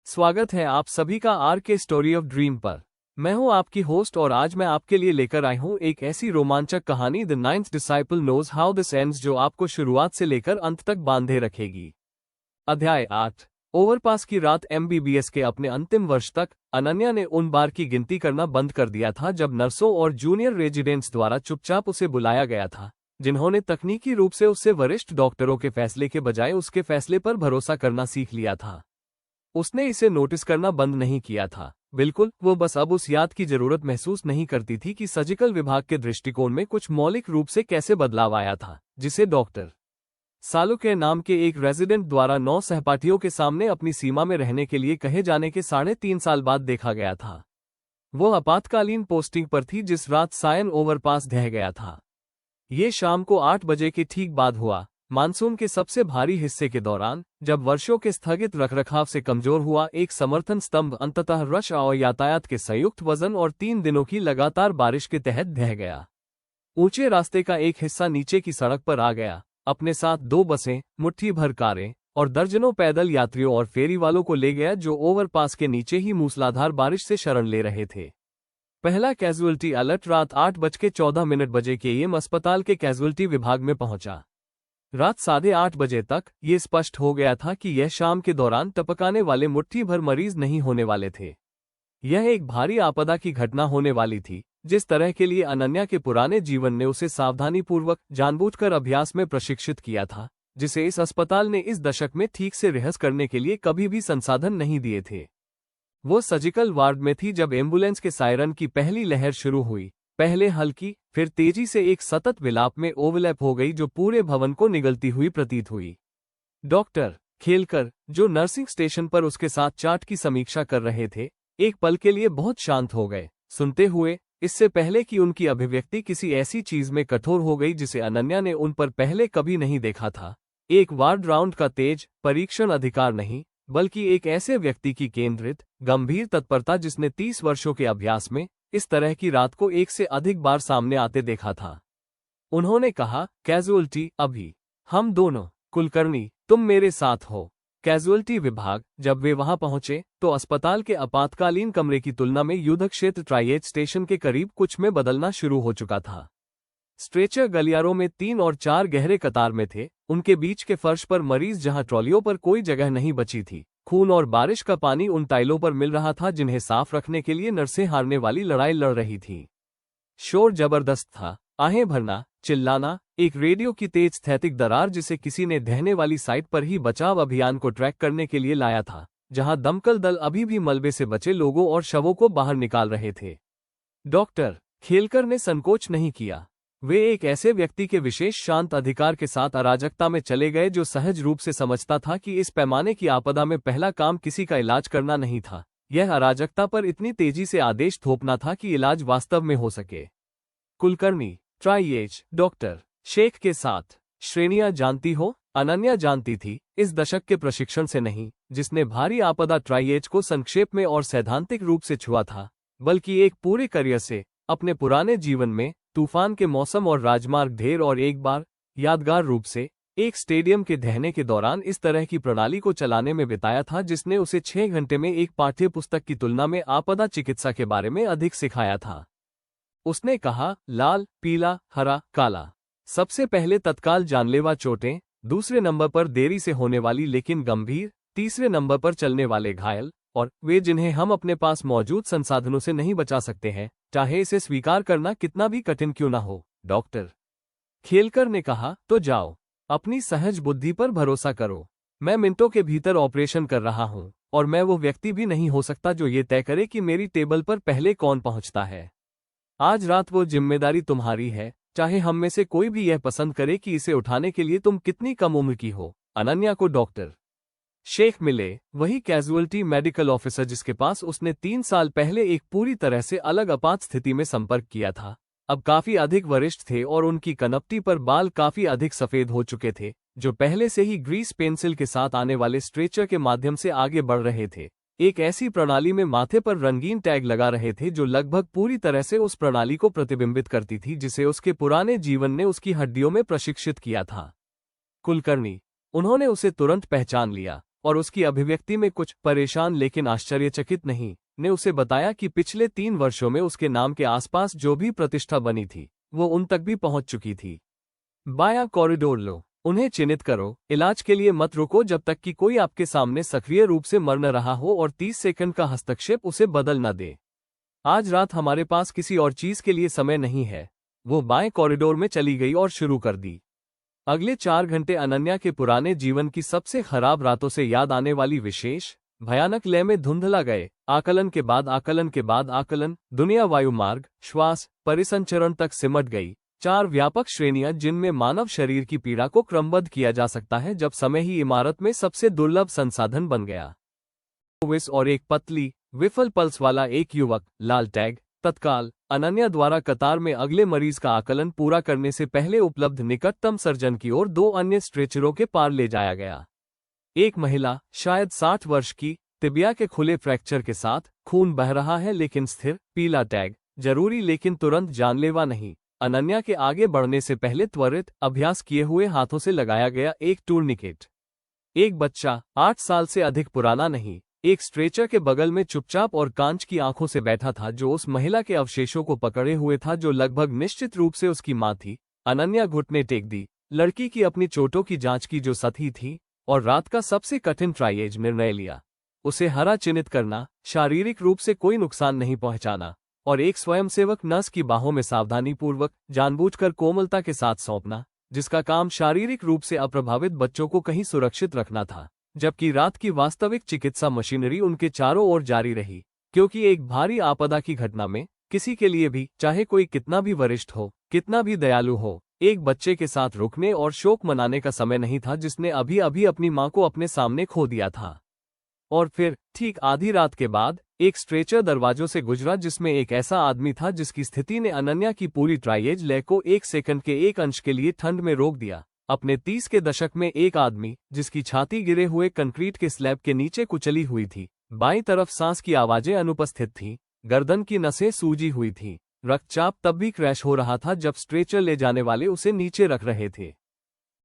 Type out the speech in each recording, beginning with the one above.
स्वागत है आप सभी का आर के स्टोरी ऑफ ड्रीम पर। मैं हूं आपकी होस्ट और आज मैं आपके लिए लेकर आई हूं एक ऐसी रोमांचक कहानी the ninth disciple knows how this ends जो आपको शुरुआत से लेकर अंत तक बांधे रखेगी। अध्याय 8। ओवरपास की रात एमबीबीएस के अपने अंतिम वर्ष तक अनन्या ने उन बार की गिनती करना बंद कर दिया था जब नर्सों और जूनियर रेजिडेंट्स द्वारा चुपचाप उसे बुलाया गया था, जिन्होंने तकनीकी रूप से उससे वरिष्ठ डॉक्टरों के फैसले के बजाय उसके फैसले पर भरोसा करना सीख लिया था। उसने इसे नोटिस करना बंद नहीं किया था, बिल्कुल। वो बस अब उस याद की जरूरत महसूस नहीं करती थी कि सर्जिकल विभाग के दृष्टिकोण में कुछ मौलिक रूप से कैसे बदलाव आया था, जिसे डॉक्टर सालू के नाम के एक रेजिडेंट द्वारा 9 सहपाठियों के सामने अपनी सीमा में रहने के लिए कहे जाने के 3.5 साल बाद देखा गया था। वो आपातकालीन पोस्टिंग पर थी जिस रात सायन ओवरपास ढह गया था। ये शाम को 8 बजे के ठीक बाद हुआ, मानसून के सबसे भारी हिस्से के दौरान, जब वर्षों के स्थगित रखरखाव से कमजोर हुआ एक समर्थन स्तंभ अंततः रश और यातायात के संयुक्त वजन और 3 दिनों की लगातार बारिश के तहत ढह गया। ऊंचे रास्ते का एक हिस्सा नीचे की सड़क पर आ गया, अपने साथ 2 बसें, मुट्ठी भर कारें और दर्जनों पैदल यात्रियों और फेरी वालों को ले गया जो ओवरपास के नीचे ही मूसलाधार बारिश से शरण ले रहे थे। पहला कैजुअल्टी अलर्ट रात 8:14 के एम अस्पताल के कैजुअल्टी विभाग में पहुंचा। रात 8:30 बजे तक ये स्पष्ट हो गया था कि यह शाम के दौरान टपकाने वाले मुट्ठी भर मरीज नहीं होने वाले थे। यह एक भारी आपदा की घटना होने वाली थी, जिस तरह के लिए अनन्या के पुराने जीवन ने उसे सावधानीपूर्वक जानबूझकर अभ्यास में प्रशिक्षित किया था, जिसे इस अस्पताल ने इस दशक में ठीक से रिहर्स करने के लिए कभी भी संसाधन नहीं दिए थे। वो सर्जिकल वार्ड में थी जब एम्बुलेंस के सायरन की पहली लहर शुरू हुई, पहले हल्की, फिर तेजी से एक सतत विलाप में ओवरलैप हो गई जो पूरे भवन को निगलती हुई प्रतीत हुई। डॉक्टर खेलकर, जो नर्सिंग स्टेशन पर उसके साथ चार्ट की समीक्षा कर रहे थे, एक पल के लिए बहुत शांत हो गए, सुनते हुए, इससे पहले कि उनकी अभिव्यक्ति किसी ऐसी चीज में कठोर हो गई जिसे अनन्या ने उन पर पहले कभी नहीं देखा था। एक वार्ड राउंड का तेज परीक्षण अधिकार नहीं, बल्कि एक ऐसे व्यक्ति की केंद्रित गंभीर तत्परता जिसने 30 वर्षों के अभ्यास में इस तरह की रात को एक से अधिक बार सामने आते देखा था। उन्होंने कहा, कैजुअल्टी अभी, हम दोनों, कुलकर्णी, तुम मेरे साथ हो। कैजुअल्टी विभाग, जब वे वहां पहुंचे तो अस्पताल के आपातकालीन कमरे की तुलना में युद्धक्षेत्र ट्राइएज स्टेशन के करीब कुछ में बदलना शुरू हो चुका था। स्ट्रेचर गलियारों में 3 और 4 गहरे कतार में थे, उनके बीच के फर्श पर मरीज जहां ट्रॉलियों पर कोई जगह नहीं बची थी। खून और बारिश का पानी उन टाइलों पर मिल रहा था जिन्हें साफ रखने के लिए नर्सें हारने वाली लड़ाई लड़ रही थीं। शोर जबरदस्त था, आहें भरना, चिल्लाना, एक रेडियो की तेज स्थैतिक दरार जिसे किसी ने ढहने वाली साइट पर ही बचाव अभियान को ट्रैक करने के लिए लाया था, जहां दमकल दल अभी भी मलबे से बचे लोगों और शवों को बाहर निकाल रहे थे। डॉक्टर खेलकर ने संकोच नहीं किया। वे एक ऐसे व्यक्ति के विशेष शांत अधिकार के साथ अराजकता में चले गए जो सहज रूप से समझता था कि इस पैमाने की आपदा में पहला काम किसी का इलाज करना नहीं था, यह अराजकता पर इतनी तेजी से आदेश थोपना था कि इलाज वास्तव में हो सके। कुलकर्णी, ट्राइएज, डॉक्टर शेख के साथ श्रेणियां जानती हो? अनन्या जानती थी, इस दशक के प्रशिक्षण से नहीं, जिसने भारी आपदा ट्राइएज को संक्षेप में और सैद्धांतिक रूप से छुआ था, बल्कि एक पूरे करियर से, अपने पुराने जीवन में, तूफान के मौसम और राजमार्ग ढेर और एक बार, यादगार रूप से, एक स्टेडियम के ढहने के दौरान इस तरह की प्रणाली को चलाने में बिताया था जिसने उसे 6 घंटे में एक पाठ्य पुस्तक की तुलना में आपदा चिकित्सा के बारे में अधिक सिखाया था। उसने कहा, लाल, पीला, हरा, काला। सबसे पहले तत्काल जानलेवा चोटें, दूसरे नंबर पर देरी से होने वाली लेकिन गंभीर, तीसरे नंबर पर चलने वाले घायल, और वे जिन्हें हम अपने पास मौजूद संसाधनों से नहीं बचा सकते हैं, चाहे इसे स्वीकार करना कितना भी कठिन क्यों ना हो। डॉक्टर खेलकर ने कहा, तो जाओ, अपनी सहज बुद्धि पर भरोसा करो। मैं मिनटों के भीतर ऑपरेशन कर रहा हूं, और मैं वो व्यक्ति भी नहीं हो सकता जो ये तय करे कि मेरी टेबल पर पहले कौन पहुंचता है। आज रात वो जिम्मेदारी तुम्हारी है, चाहे हम में से कोई भी यह पसंद करे कि इसे उठाने के लिए तुम कितनी कम उम्र की हो। अनन्या को डॉक्टर शेख मिले, वही कैजुअल्टी मेडिकल ऑफिसर जिसके पास उसने 3 साल पहले एक पूरी तरह से अलग आपात स्थिति में संपर्क किया था। अब काफी अधिक वरिष्ठ थे और उनकी कनपटी पर बाल काफी अधिक सफेद हो चुके थे, जो पहले से ही ग्रीस पेंसिल के साथ आने वाले स्ट्रेचर के माध्यम से आगे बढ़ रहे थे। एक ऐसी प्रणाली में माथे पर रंगीन टैग लगा रहे थे जो लगभग पूरी तरह से उस प्रणाली को प्रतिबिंबित करती थी जिसे उसके पुराने जीवन ने उसकी हड्डियों में प्रशिक्षित किया था। कुलकर्णी, उन्होंने उसे तुरंत पहचान लिया। और उसकी अभिव्यक्ति में कुछ परेशान लेकिन आश्चर्यचकित नहीं, ने उसे बताया कि पिछले 3 वर्षों में उसके नाम के आसपास जो भी प्रतिष्ठा बनी थी वो उन तक भी पहुंच चुकी थी। बायां कॉरिडोर लो, उन्हें चिन्हित करो, इलाज के लिए मत रुको जब तक कि कोई आपके सामने सक्रिय रूप से मर न रहा हो और 30 सेकंड का हस्तक्षेप उसे बदल न दे। आज रात हमारे पास किसी और चीज के लिए समय नहीं है। वो बाएं कॉरिडोर में चली गई और शुरू कर दी। अगले 4 घंटे अनन्या के पुराने जीवन की सबसे खराब रातों से याद आने वाली विशेष भयानक लय में धुंधला गए। आकलन के बाद आकलन के बाद आकलन, दुनिया वायुमार्ग, श्वास, परिसंचरण तक सिमट गई। 4 व्यापक श्रेणियां जिनमें मानव शरीर की पीड़ा को क्रमबद्ध किया जा सकता है जब समय ही इमारत में सबसे दुर्लभ संसाधन बन गया। और एक पतली विफल पल्स वाला एक युवक, लाल टैग, तत्काल अनन्या द्वारा कतार में अगले मरीज का आकलन पूरा करने से पहले उपलब्ध निकटतम सर्जन की ओर 2 अन्य स्ट्रेचरों के पार ले जाया गया। एक महिला, शायद 60 वर्ष की, तिबिया के खुले फ्रैक्चर के साथ, खून बह रहा है लेकिन स्थिर, पीला टैग, जरूरी लेकिन तुरंत जानलेवा नहीं। अनन्या के आगे बढ़ने से पहले त्वरित अभ्यास किए हुए हाथों से लगाया गया एक टूर्निकेट। एक बच्चा, 8 साल से अधिक पुराना नहीं, एक स्ट्रेचर के बगल में चुपचाप और कांच की आंखों से बैठा था जो उस महिला के अवशेषों को पकड़े हुए था जो लगभग निश्चित रूप से उसकी मां थी। अनन्या घुटने टेक दी, लड़की की अपनी चोटों की जांच की जो सतही थी, और रात का सबसे कठिन ट्राइएज निर्णय लिया। उसे हरा चिन्हित करना, शारीरिक रूप से कोई नुकसान नहीं पहुंचाना, और एक स्वयंसेवक नर्स की बाहों में सावधानीपूर्वक, जानबूझकर कोमलता के साथ सौंपना, जिसका काम शारीरिक रूप से अप्रभावित बच्चों को कहीं सुरक्षित रखना था, जबकि रात की वास्तविक चिकित्सा मशीनरी उनके चारों ओर जारी रही। क्योंकि एक भारी आपदा की घटना में किसी के लिए भी, चाहे कोई कितना भी वरिष्ठ हो, कितना भी दयालु हो, एक बच्चे के साथ रुकने और शोक मनाने का समय नहीं था जिसने अभी अभी अपनी मां को अपने सामने खो दिया था। और फिर ठीक आधी रात के बाद एक स्ट्रेचर दरवाजों से गुजरा जिसमें एक ऐसा आदमी था जिसकी स्थिति ने अनन्या की पूरी ट्राइएज लय को 1 सेकंड के 1 अंश के लिए ठंड में रोक दिया। अपने 30 के दशक में एक आदमी जिसकी छाती गिरे हुए कंक्रीट के स्लैब के नीचे कुचली हुई थी, बाईं तरफ सांस की आवाजें अनुपस्थित थीं, गर्दन की नसें सूजी हुई थीं, रक्तचाप तब भी क्रैश हो रहा था जब स्ट्रेचर ले जाने वाले उसे नीचे रख रहे थे।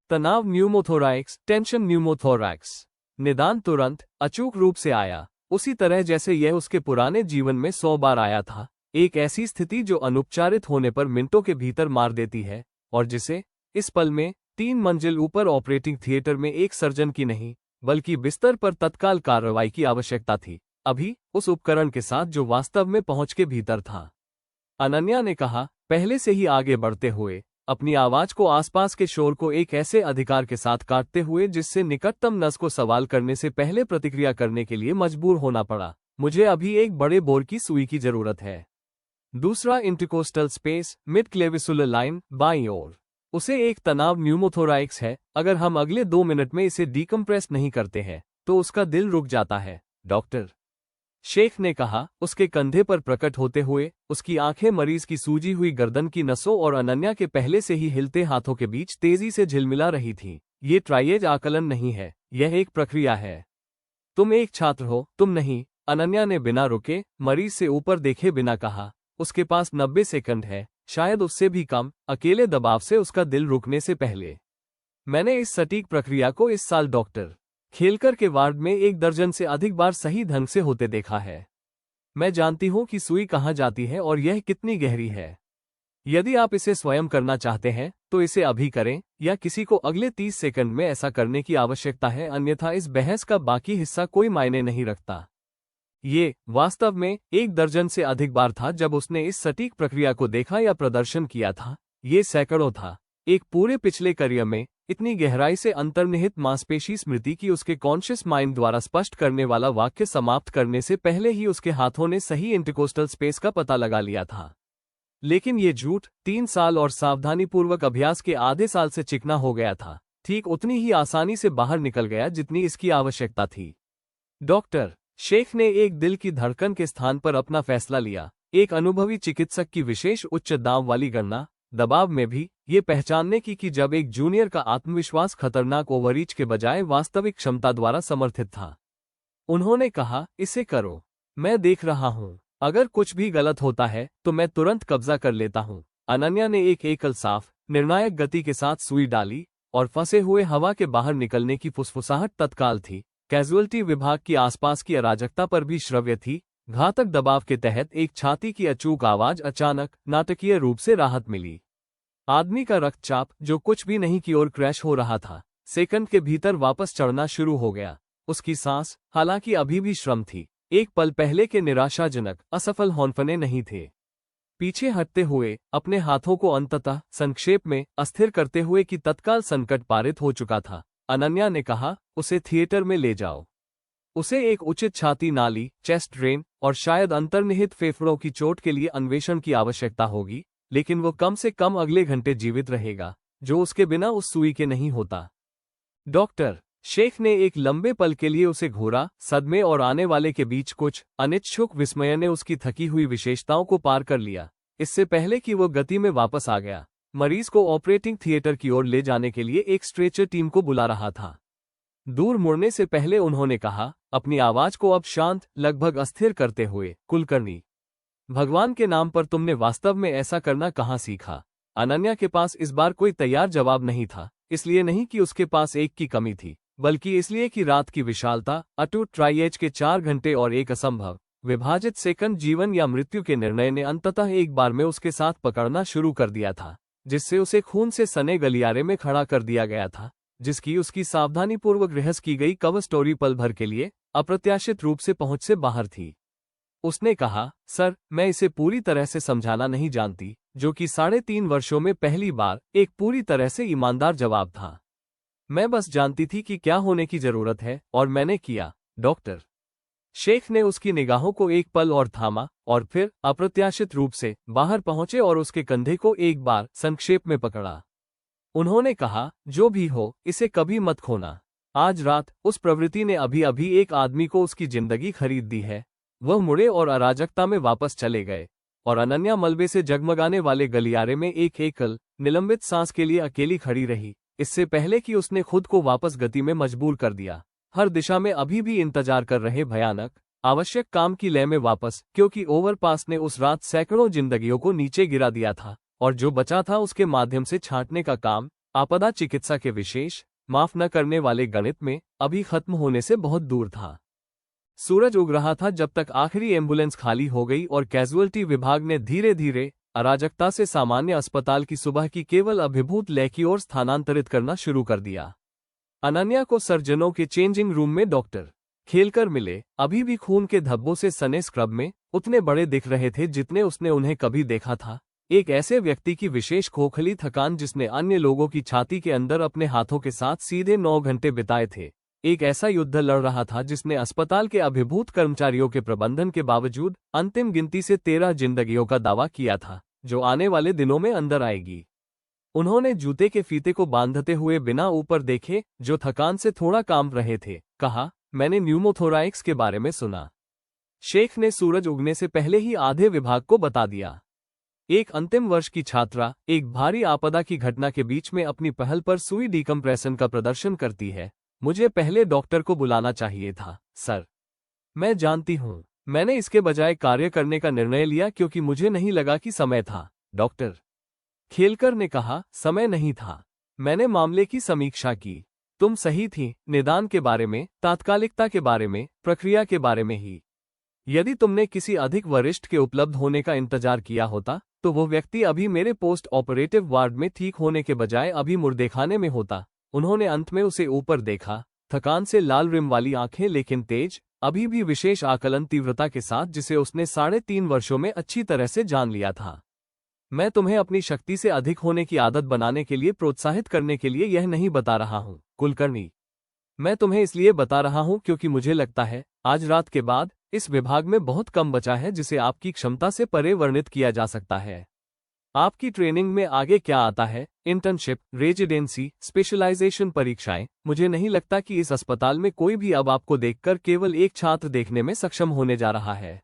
तनाव न्यूमोथोरैक्स, टेंशन न्यूमोथोरैक्स। निदान तुरंत, अचूक रूप से आया, उसी तरह जैसे यह उसके पुराने जीवन में 100 बार आया था। एक ऐसी स्थिति जो अनुपचारित होने पर मिनटों के भीतर मार देती है, और जिसे इस पल में 3 मंजिल ऊपर ऑपरेटिंग थिएटर में एक सर्जन की नहीं, बल्कि बिस्तर पर तत्काल कार्रवाई की आवश्यकता थी, अभी उस उपकरण के साथ जो वास्तव में पहुंच के भीतर था। अनन्या ने कहा, पहले से ही आगे बढ़ते हुए, अपनी आवाज को आसपास के शोर को एक ऐसे अधिकार के साथ काटते हुए जिससे निकटतम नस को सवाल करने से पहले प्रतिक्रिया करने के लिए मजबूर होना पड़ा। मुझे अभी एक बड़े बोर की सुई की जरूरत है। दूसरा इंटरकोस्टल स्पेस, मिड क्लेविसुलर लाइन, बाईं ओर। उसे एक तनाव न्यूमोथोरैक्स है। अगर हम अगले 2 मिनट में इसे डीकम्प्रेस नहीं करते हैं तो उसका दिल रुक जाता है, डॉक्टर शेख ने कहा, उसके कंधे पर प्रकट होते हुए। उसकी आंखें मरीज की सूजी हुई गर्दन की नसों और अनन्या के पहले से ही हिलते हाथों के बीच तेजी से झिलमिला रही थीं। ये ट्राइएज आकलन नहीं है, यह एक प्रक्रिया है। तुम एक छात्र हो, तुम नहीं। अनन्या ने बिना रुके, मरीज से ऊपर देखे बिना कहा। उसके पास 90 सेकंड है, शायद उससे भी कम, अकेले दबाव से उसका दिल रुकने से पहले। मैंने इस सटीक प्रक्रिया को इस साल डॉक्टर खेलकर के वार्ड में 1 दर्जन से अधिक बार सही ढंग से होते देखा है। मैं जानती हूं कि सुई कहां जाती है और यह कितनी गहरी है। यदि आप इसे स्वयं करना चाहते हैं तो इसे अभी करें, या किसी को अगले 30 सेकंड में ऐसा करने की आवश्यकता है, अन्यथा इस बहस का बाकी हिस्सा कोई मायने नहीं रखता। ये वास्तव में 1 दर्जन से अधिक बार था जब उसने इस सटीक प्रक्रिया को देखा या प्रदर्शन किया था। ये सैकड़ों था, एक पूरे पिछले करियर में, इतनी गहराई से अंतर्निहित मांसपेशी स्मृति की उसके कॉन्शियस माइंड द्वारा स्पष्ट करने वाला वाक्य समाप्त करने से पहले ही उसके हाथों ने सही इंटरकोस्टल स्पेस का पता लगा लिया था। लेकिन ये झूठ 3 साल और सावधानीपूर्वक अभ्यास के आधे साल से चिकना हो गया था, ठीक उतनी ही आसानी से बाहर निकल गया जितनी इसकी आवश्यकता थी। डॉक्टर शेख ने एक दिल की धड़कन के स्थान पर अपना फैसला लिया। एक अनुभवी चिकित्सक की विशेष उच्च दाव वाली गणना, दबाव में भी, ये पहचानने की कि जब एक जूनियर का आत्मविश्वास खतरनाक ओवररीच के बजाय वास्तविक क्षमता द्वारा समर्थित था। उन्होंने कहा, इसे करो, मैं देख रहा हूं, अगर कुछ भी गलत होता है तो मैं तुरंत कब्जा कर लेता हूं। अनन्या ने एक एकल साफ, निर्णायक गति के साथ सुई डाली, और फंसे हुए हवा के बाहर निकलने की फुसफुसाहट तत्काल थी। कैजुअल्टी विभाग की आसपास की अराजकता पर भी श्रव्य थी। घातक दबाव के तहत एक छाती की अचूक आवाज अचानक नाटकीय रूप से राहत मिली। आदमी का रक्तचाप, जो कुछ भी नहीं की ओर क्रैश हो रहा था, सेकंड के भीतर वापस चढ़ना शुरू हो गया। उसकी सांस, हालांकि अभी भी श्रम थी, एक पल पहले के निराशाजनक असफल हौंफने नहीं थे। पीछे हटते हुए, अपने हाथों को अंततः संक्षेप में अस्थिर करते हुए कि तत्काल संकट पारित हो चुका था, अनन्या ने कहा, उसे थिएटर में ले जाओ। उसे एक उचित छाती नाली, चेस्ट ड्रेन और शायद अंतर्निहित फेफड़ों की चोट के लिए अन्वेषण की आवश्यकता होगी, लेकिन वो कम से कम अगले घंटे जीवित रहेगा, जो उसके बिना उस सुई के नहीं होता। डॉक्टर शेख ने एक लंबे पल के लिए उसे घूरा। सदमे और आने वाले के बीच कुछ अनिच्छुक विस्मय ने उसकी थकी हुई विशेषताओं को पार कर लिया, इससे पहले कि वो गति में वापस आ गया। मरीज को ऑपरेटिंग थिएटर की ओर ले जाने के लिए एक स्ट्रेचर टीम को बुला रहा था। दूर मुड़ने से पहले उन्होंने कहा, अपनी आवाज को अब शांत, लगभग अस्थिर करते हुए, कुलकर्णी, भगवान के नाम पर तुमने वास्तव में ऐसा करना कहाँ सीखा? अनन्या के पास इस बार कोई तैयार जवाब नहीं था, इसलिए नहीं कि उसके पास एक की कमी थी, बल्कि इसलिए कि रात की विशालता, अटूट ट्राइएज के 4 घंटे और एक असंभव विभाजित सेकंड जीवन या मृत्यु के निर्णय ने अंततः एक बार में उसके साथ पकड़ना शुरू कर दिया था, जिससे उसे खून से सने गलियारे में खड़ा कर दिया गया था, जिसकी उसकी सावधानीपूर्वक रिहर्स की गई कवर स्टोरी पल भर के लिए अप्रत्याशित रूप से पहुंच से बाहर थी। उसने कहा, सर, मैं इसे पूरी तरह से समझाना नहीं जानती, जो कि 3.5 वर्षों में पहली बार एक पूरी तरह से ईमानदार जवाब था। मैं बस जानती थी कि क्या होने की जरूरत है, और मैंने किया। डॉक्टर शेख ने उसकी निगाहों को एक पल और थामा, और फिर अप्रत्याशित रूप से बाहर पहुंचे और उसके कंधे को एक बार संक्षेप में पकड़ा। उन्होंने कहा, जो भी हो, इसे कभी मत खोना। आज रात उस प्रवृत्ति ने अभी अभी एक आदमी को उसकी जिंदगी खरीद दी है। वह मुड़े और अराजकता में वापस चले गए, और अनन्या मलबे से जगमगाने वाले गलियारे में एक एकल निलंबित सांस के लिए अकेली खड़ी रही, इससे पहले कि उसने खुद को वापस गति में मजबूर कर दिया। हर दिशा में अभी भी इंतजार कर रहे भयानक आवश्यक काम की लय में वापस, क्योंकि ओवरपास ने उस रात सैकड़ों जिंदगियों को नीचे गिरा दिया था, और जो बचा था उसके माध्यम से छांटने का काम आपदा चिकित्सा के विशेष माफ न करने वाले गणित में अभी खत्म होने से बहुत दूर था। सूरज उग रहा था जब तक आखिरी एम्बुलेंस खाली हो गई और कैजुअल्टी विभाग ने धीरे धीरे अराजकता से सामान्य अस्पताल की सुबह की केवल अभिभूत लय की ओर स्थानांतरित करना शुरू कर दिया। अनन्या को सर्जनों के चेंजिंग रूम में डॉक्टर खेलकर मिले। अभी भी खून के धब्बों से सने स्क्रब में उतने बड़े दिख रहे थे जितने उसने उन्हें कभी देखा था। एक ऐसे व्यक्ति की विशेष खोखली थकान जिसने अन्य लोगों की छाती के अंदर अपने हाथों के साथ सीधे 9 घंटे बिताए थे। एक ऐसा युद्ध लड़ रहा था जिसने अस्पताल के अभिभूत कर्मचारियों के प्रबंधन के बावजूद अंतिम गिनती से 13 जिंदगियों का दावा किया था, जो आने वाले दिनों में अंदर आएगी। उन्होंने जूते के फीते को बांधते हुए बिना ऊपर देखे, जो थकान से थोड़ा कांप रहे थे, कहा, मैंने न्यूमोथोराइक्स के बारे में सुना। शेख ने सूरज उगने से पहले ही आधे विभाग को बता दिया। एक अंतिम वर्ष की छात्रा एक भारी आपदा की घटना के बीच में अपनी पहल पर सुई डिकम्प्रेशन का प्रदर्शन करती है। मुझे पहले डॉक्टर को बुलाना चाहिए था, सर। मैं जानती हूँ। मैंने इसके बजाय कार्य करने का निर्णय लिया क्योंकि मुझे नहीं लगा कि समय था। डॉक्टर खेलकर ने कहा, समय नहीं था। मैंने मामले की समीक्षा की। तुम सही थी, निदान के बारे में, तात्कालिकता के बारे में, प्रक्रिया के बारे में ही। यदि तुमने किसी अधिक वरिष्ठ के उपलब्ध होने का इंतजार किया होता, तो वो व्यक्ति अभी मेरे पोस्ट ऑपरेटिव वार्ड में ठीक होने के बजाय अभी मुर्देखाने में होता। उन्होंने अंत में उसे ऊपर देखा, थकान से लाल रिम वाली आंखें लेकिन तेज, अभी भी विशेष आकलन तीव्रता के साथ जिसे उसने 3.5 वर्षों में अच्छी तरह से जान लिया था। मैं तुम्हें अपनी शक्ति से अधिक होने की आदत बनाने के लिए प्रोत्साहित करने के लिए यह नहीं बता रहा हूँ, कुलकर्णी। मैं तुम्हें इसलिए बता रहा हूँ क्योंकि मुझे लगता है, आज रात के बाद इस विभाग में बहुत कम बचा है जिसे आपकी क्षमता से परे वर्णित किया जा सकता है। आपकी ट्रेनिंग में आगे क्या आता है, इंटर्नशिप, रेजिडेंसी, स्पेशलाइजेशन परीक्षाएं। मुझे नहीं लगता कि इस अस्पताल में कोई भी अब आपको देखकर केवल एक छात्र देखने में सक्षम होने जा रहा है।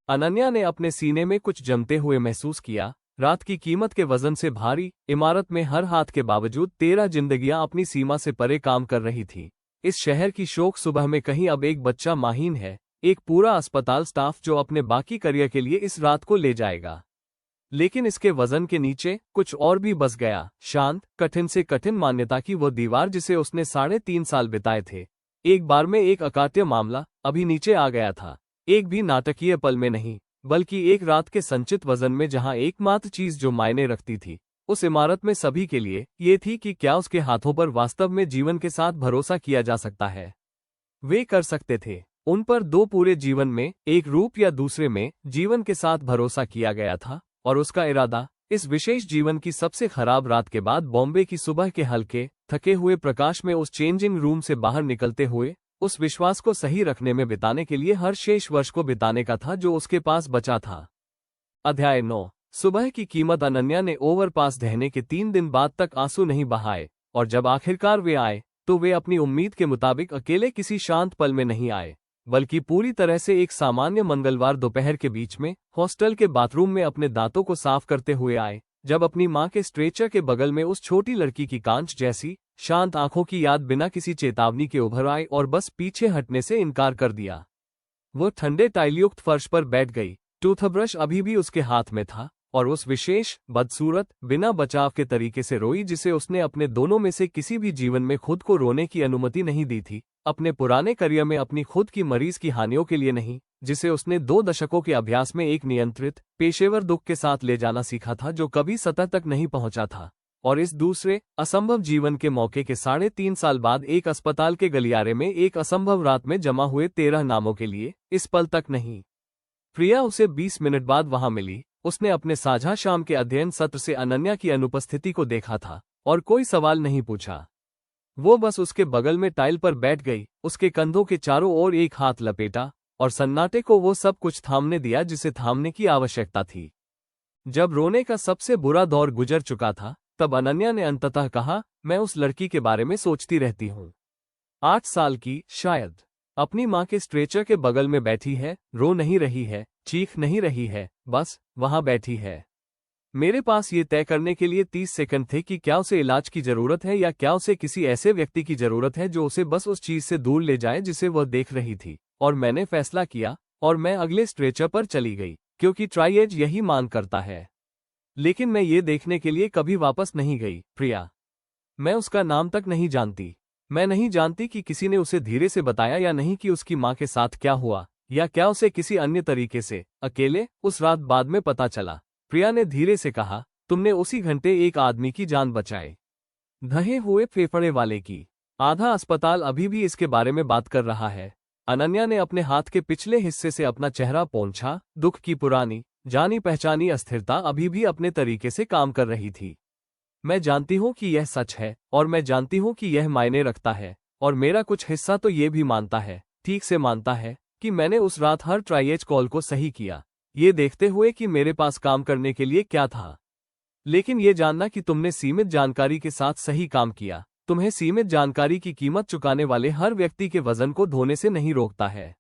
अनन्या ने अपने सीने में कुछ जमते हुए महसूस किया। रात की कीमत के वजन से भारी इमारत में हर हाथ के बावजूद 13 जिंदगियां अपनी सीमा से परे काम कर रही थी। इस शहर की शोक सुबह में कहीं अब एक बच्चा माहीन है, एक पूरा अस्पताल स्टाफ जो अपने बाकी करियर के लिए इस रात को ले जाएगा। लेकिन इसके वजन के नीचे कुछ और भी बस गया, शांत, कठिन से कठिन मान्यता की वो दीवार जिसे उसने 3.5 साल बिताए थे एक बार में एक अकाट्य मामला अभी नीचे आ गया था। एक भी नाटकीय पल में नहीं, बल्कि एक रात के संचित वजन में, जहां एकमात्र चीज जो मायने रखती थी उस इमारत में सभी के लिए ये थी कि क्या उसके हाथों पर वास्तव में जीवन के साथ भरोसा किया जा सकता है। वे कर सकते थे। उन पर दो पूरे जीवन में, एक रूप या दूसरे में, जीवन के साथ भरोसा किया गया था, और उसका इरादा इस विशेष जीवन की सबसे खराब रात के बाद बॉम्बे की सुबह के हल्के थके हुए प्रकाश में उस चेंजिंग रूम से बाहर निकलते हुए उस विश्वास को सही रखने में बिताने के लिए हर शेष वर्ष को बिताने का था जो उसके पास बचा था। अध्याय 9। सुबह की कीमत। अनन्या ने ओवरपास ढहने के 3 दिन बाद तक आंसू नहीं बहाए, और जब आखिरकार वे आए तो वे अपनी उम्मीद के मुताबिक अकेले किसी शांत पल में नहीं आए, बल्कि पूरी तरह से एक सामान्य मंगलवार दोपहर के बीच में हॉस्टल के बाथरूम में अपने दांतों को साफ करते हुए आए, जब अपनी मां के स्ट्रेचर के बगल में उस छोटी लड़की की कांच जैसी शांत आंखों की याद बिना किसी चेतावनी के उभर आई और बस पीछे हटने से इनकार कर दिया। वो ठंडे टाइलयुक्त फर्श पर बैठ गई। टूथब्रश अभी भी उसके हाथ में था, और उस विशेष बदसूरत बिना बचाव के तरीके से रोई जिसे उसने अपने दोनों में से किसी भी जीवन में खुद को रोने की अनुमति नहीं दी थी। अपने पुराने करियर में अपनी खुद की मरीज की हानियों के लिए नहीं, जिसे उसने 2 दशकों के अभ्यास में एक नियंत्रित पेशेवर दुख के साथ ले जाना सीखा था जो कभी सतह तक नहीं पहुंचा था। और इस दूसरे असंभव जीवन के मौके के 3.5 साल बाद एक अस्पताल के गलियारे में एक असंभव रात में जमा हुए 13 नामों के लिए इस पल तक नहीं। प्रिया उसे 20 मिनट बाद वहां मिली। उसने अपने साझा शाम के अध्ययन सत्र से अनन्या की अनुपस्थिति को देखा था और कोई सवाल नहीं पूछा। वो बस उसके बगल में टाइल पर बैठ गई, उसके कंधों के चारों ओर एक हाथ लपेटा और सन्नाटे को वो सब कुछ थामने दिया जिसे थामने की आवश्यकता थी। जब रोने का सबसे बुरा दौर गुजर चुका था, तब अनन्या ने अंततः कहा, मैं उस लड़की के बारे में सोचती रहती हूँ। 8 साल की, शायद। अपनी माँ के स्ट्रेचर के बगल में बैठी है, रो नहीं रही है, चीख नहीं रही है, बस वहां बैठी है। मेरे पास ये तय करने के लिए 30 सेकंड थे कि क्या उसे इलाज की जरूरत है या क्या उसे किसी ऐसे व्यक्ति की जरूरत है जो उसे बस उस चीज से दूर ले जाए जिसे वह देख रही थी। और मैंने फैसला किया, और मैं अगले स्ट्रेचर पर चली गई, क्योंकि ट्राइएज यही मांग करता है। लेकिन मैं ये देखने के लिए कभी वापस नहीं गई, प्रिया। मैं उसका नाम तक नहीं जानती। मैं नहीं जानती कि किसी ने उसे धीरे से बताया या नहीं कि उसकी माँ के साथ क्या हुआ, या क्या उसे किसी अन्य तरीके से अकेले उस रात बाद में पता चला। प्रिया ने धीरे से कहा, तुमने उसी घंटे एक आदमी की जान बचाई, ढहे हुए फेफड़े वाले की। आधा अस्पताल अभी भी इसके बारे में बात कर रहा है। अनन्या ने अपने हाथ के पिछले हिस्से से अपना चेहरा पोंछा। दुख की पुरानी जानी पहचानी अस्थिरता अभी भी अपने तरीके से काम कर रही थी। मैं जानती हूँ कि यह सच है, और मैं जानती हूँ कि यह मायने रखता है, और मेरा कुछ हिस्सा तो ये भी मानता है, ठीक से मानता है, कि मैंने उस रात हर ट्राइएज कॉल को सही किया, ये देखते हुए कि मेरे पास काम करने के लिए क्या था। लेकिन ये जानना कि तुमने सीमित जानकारी के साथ सही काम किया, तुम्हें सीमित जानकारी की कीमत चुकाने वाले हर व्यक्ति के वजन को धोने से नहीं रोकता है।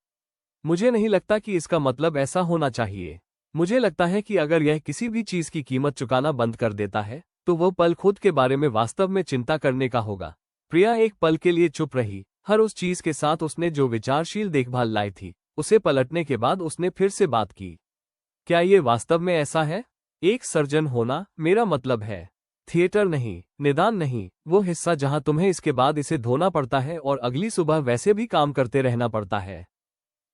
मुझे नहीं लगता कि इसका मतलब ऐसा होना चाहिए। मुझे लगता है कि अगर यह किसी भी चीज की कीमत चुकाना बंद कर देता है, तो वह पल खुद के बारे में वास्तव में चिंता करने का होगा। प्रिया एक पल के लिए चुप रही। हर उस चीज के साथ उसने जो विचारशील देखभाल लाई थी, उसे पलटने के बाद उसने फिर से बात की। क्या ये वास्तव में ऐसा है? एक सर्जन होना, मेरा मतलब है थिएटर नहीं, निदान नहीं, वो हिस्सा जहां तुम्हें इसके बाद इसे धोना पड़ता है और अगली सुबह वैसे भी काम करते रहना पड़ता है।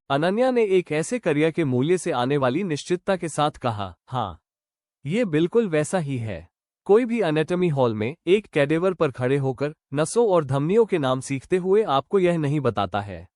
अनन्या ने एक ऐसे करियर के मूल्य से आने वाली निश्चितता के साथ कहा, हाँ, ये बिल्कुल वैसा ही है। कोई भी एनाटॉमी हॉल में एक कैडेवर पर खड़े होकर नसों और धमनियों के नाम सीखते हुए आपको यह नहीं बताता है।